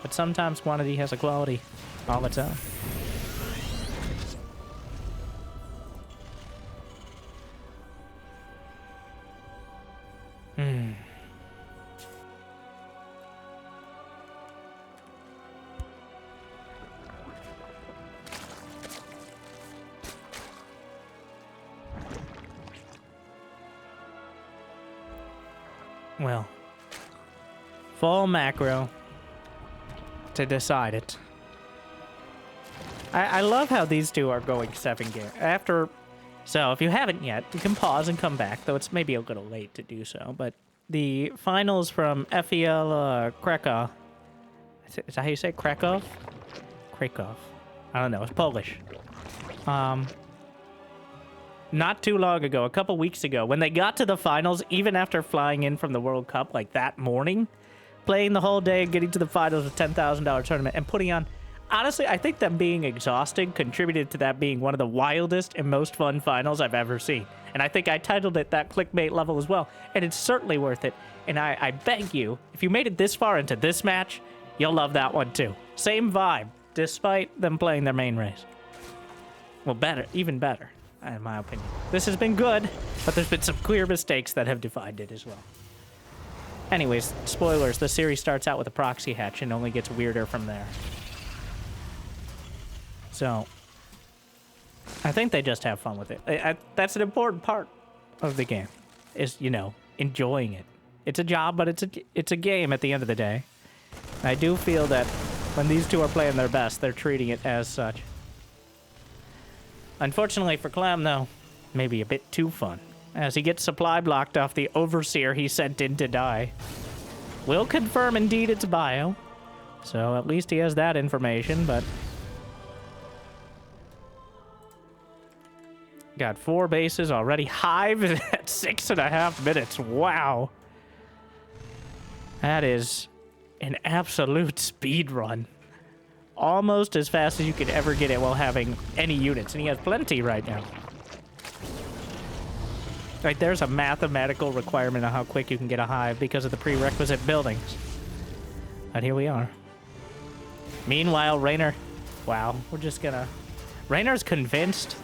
S1: But sometimes quantity has a quality all its own. Well, full macro to decide it. I love how these two are going 7 game after. So if you haven't yet, you can pause and come back, though it's maybe a little late to do so. But the finals from FEL Krakow. Is that how you say it? Krakow? Krakow. I don't know. It's Polish. Not too long ago, a couple weeks ago, when they got to the finals, even after flying in from the World Cup like that morning, playing the whole day, getting to the finals of $10,000 tournament, and putting on... Honestly, I think them being exhausted contributed to that being one of the wildest and most fun finals I've ever seen. And I think I titled it that clickbait level as well, and it's certainly worth it. And I beg you, if you made it this far into this match, you'll love that one too. Same vibe, despite them playing their main race. Well, better, even better, in my opinion. This has been good, but there's been some clear mistakes that have defined it as well. Anyways, spoilers, the series starts out with a proxy hatch and only gets weirder from there. So, I think they just have fun with it. That's an important part of the game, is, you know, enjoying it. It's a job, but it's a game at the end of the day. And I do feel that when these two are playing their best, they're treating it as such. Unfortunately for Clem, though, maybe a bit too fun, as he gets supply blocked off the Overseer he sent in to die. Will confirm indeed it's bio, so at least he has that information, but... Got 4 bases already. Hive is at 6.5 minutes. Wow. That is an absolute speed run. Almost as fast as you could ever get it while having any units. And he has plenty right now. Like, there's a mathematical requirement on how quick you can get a hive because of the prerequisite buildings. But here we are. Meanwhile, Reynor... Wow, we're just gonna... Reynor's convinced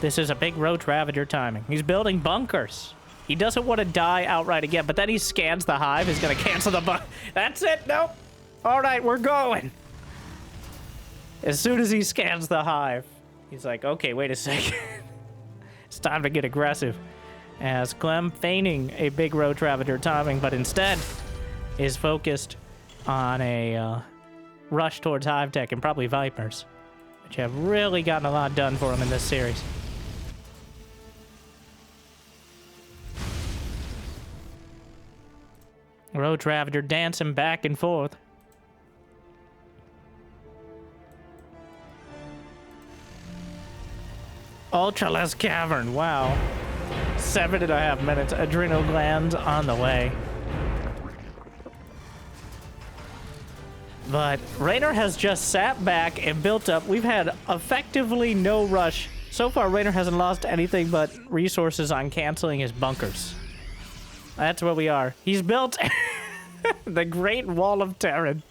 S1: this is a big roach ravager timing. He's building bunkers. He doesn't want to die outright again, but then he scans the hive. He's gonna cancel the bunk. That's it, nope. All right, we're going. As soon as he scans the hive, he's like, okay, wait a second. It's time to get aggressive. As Clem feigning a big roach ravager timing, but instead is focused on a rush towards hive tech and probably vipers, which have really gotten a lot done for him in this series. Roach ravager dancing back and forth. Ultraless cavern, wow. 7.5 minutes. Adrenal glands on the way. But Reynor has just sat back and built up. We've had effectively no rush. So far, Reynor hasn't lost anything but resources on canceling his bunkers. That's where we are. He's built the Great Wall of Terran.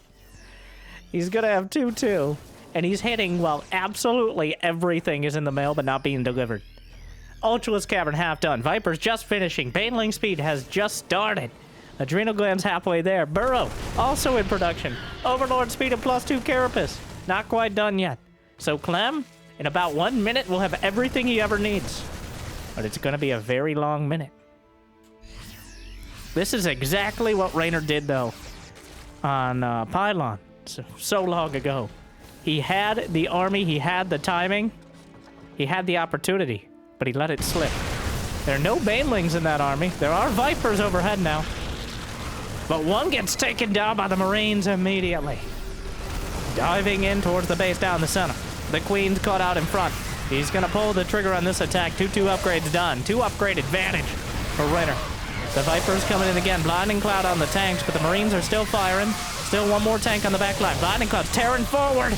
S1: He's gonna have 2-2. And he's hitting while absolutely everything is in the mail but not being delivered. Ultraless Cavern half done. Viper's just finishing. Baneling Speed has just started. Adrenal Glands halfway there. Burrow also in production. Overlord Speed and +2 Carapace. Not quite done yet. So Clem, in about 1 minute, will have everything he ever needs. But it's going to be a very long minute. This is exactly what Reynor did, though, on Pylon so long ago. He had the army, he had the timing, he had the opportunity, but he let it slip. There are no banelings in that army. There are vipers overhead now. But one gets taken down by the Marines immediately. Diving in towards the base down the center. The Queen's caught out in front. He's going to pull the trigger on this attack. 2-2 upgrades done. 2 upgrade advantage for Reynor. The Viper's coming in again. Blinding Cloud on the tanks, but the Marines are still firing. Still one more tank on the back line. Blinding Cloud's tearing forward.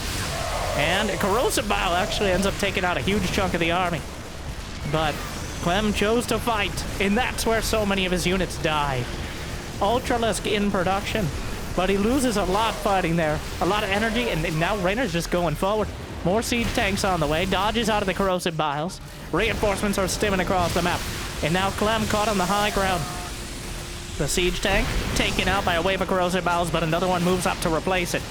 S1: And Corrosive Bile actually ends up taking out a huge chunk of the army. But Clem chose to fight, and that's where so many of his units die. Ultralisk in production, but he loses a lot fighting there. A lot of energy, and now Reynor's just going forward. More siege tanks on the way. Dodges out of the Corrosive Biles. Reinforcements are stimming across the map. And now Clem caught on the high ground. The siege tank taken out by a wave of Corrosive Biles, but another one moves up to replace it.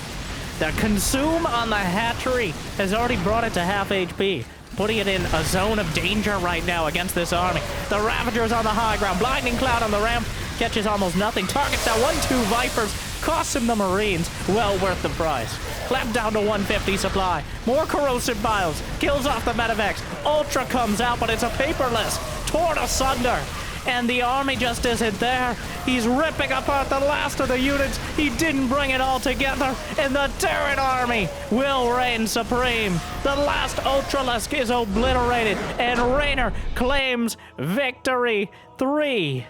S1: The consume on the hatchery has already brought it to half HP, putting it in a zone of danger right now against this army. The Ravager's on the high ground. Blinding Cloud on the ramp. Catches almost nothing. Targets that 1-2 Vipers. Costs him the Marines. Well worth the price. Clapped down to 150 supply. More Corrosive Biles. Kills off the Medivacs. Ultra comes out, but it's a paperless. Torn asunder. And the army just isn't there. He's ripping apart the last of the units. He didn't bring it all together. And the Terran army will reign supreme. The last Ultralisk is obliterated. And Reynor claims victory. 3-4-3.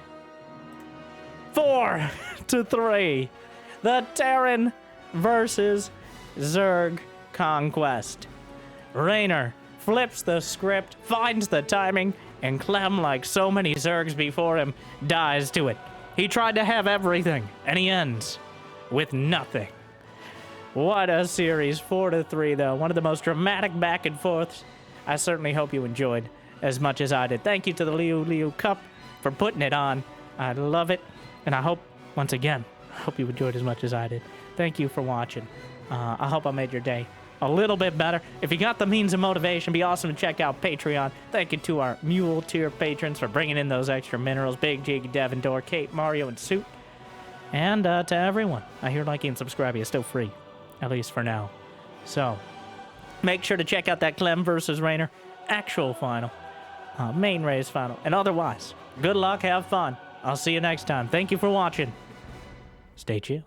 S1: The Terran versus Zerg conquest. Reynor flips the script, finds the timing, and Clem, like so many Zergs before him, dies to it. He tried to have everything, and he ends with nothing. What a series. 4-3, though. One of the most dramatic back and forths. I certainly hope you enjoyed as much as I did. Thank you to the LiuLiu Cup for putting it on. I love it, and I hope, once again, I hope you enjoyed as much as I did. Thank you for watching. I hope I made your day a little bit better. If you got the means of motivation, be awesome to check out Patreon. Thank you to our Mule tier patrons for bringing in those extra minerals. Big Jiggy, Devin, Dor, Kate, Mario, and Suit. And to everyone, I hear liking and subscribing is still free, at least for now. So, make sure to check out that Clem versus Reynor actual final, main race final, and otherwise, good luck, have fun. I'll see you next time. Thank you for watching. Stay chill.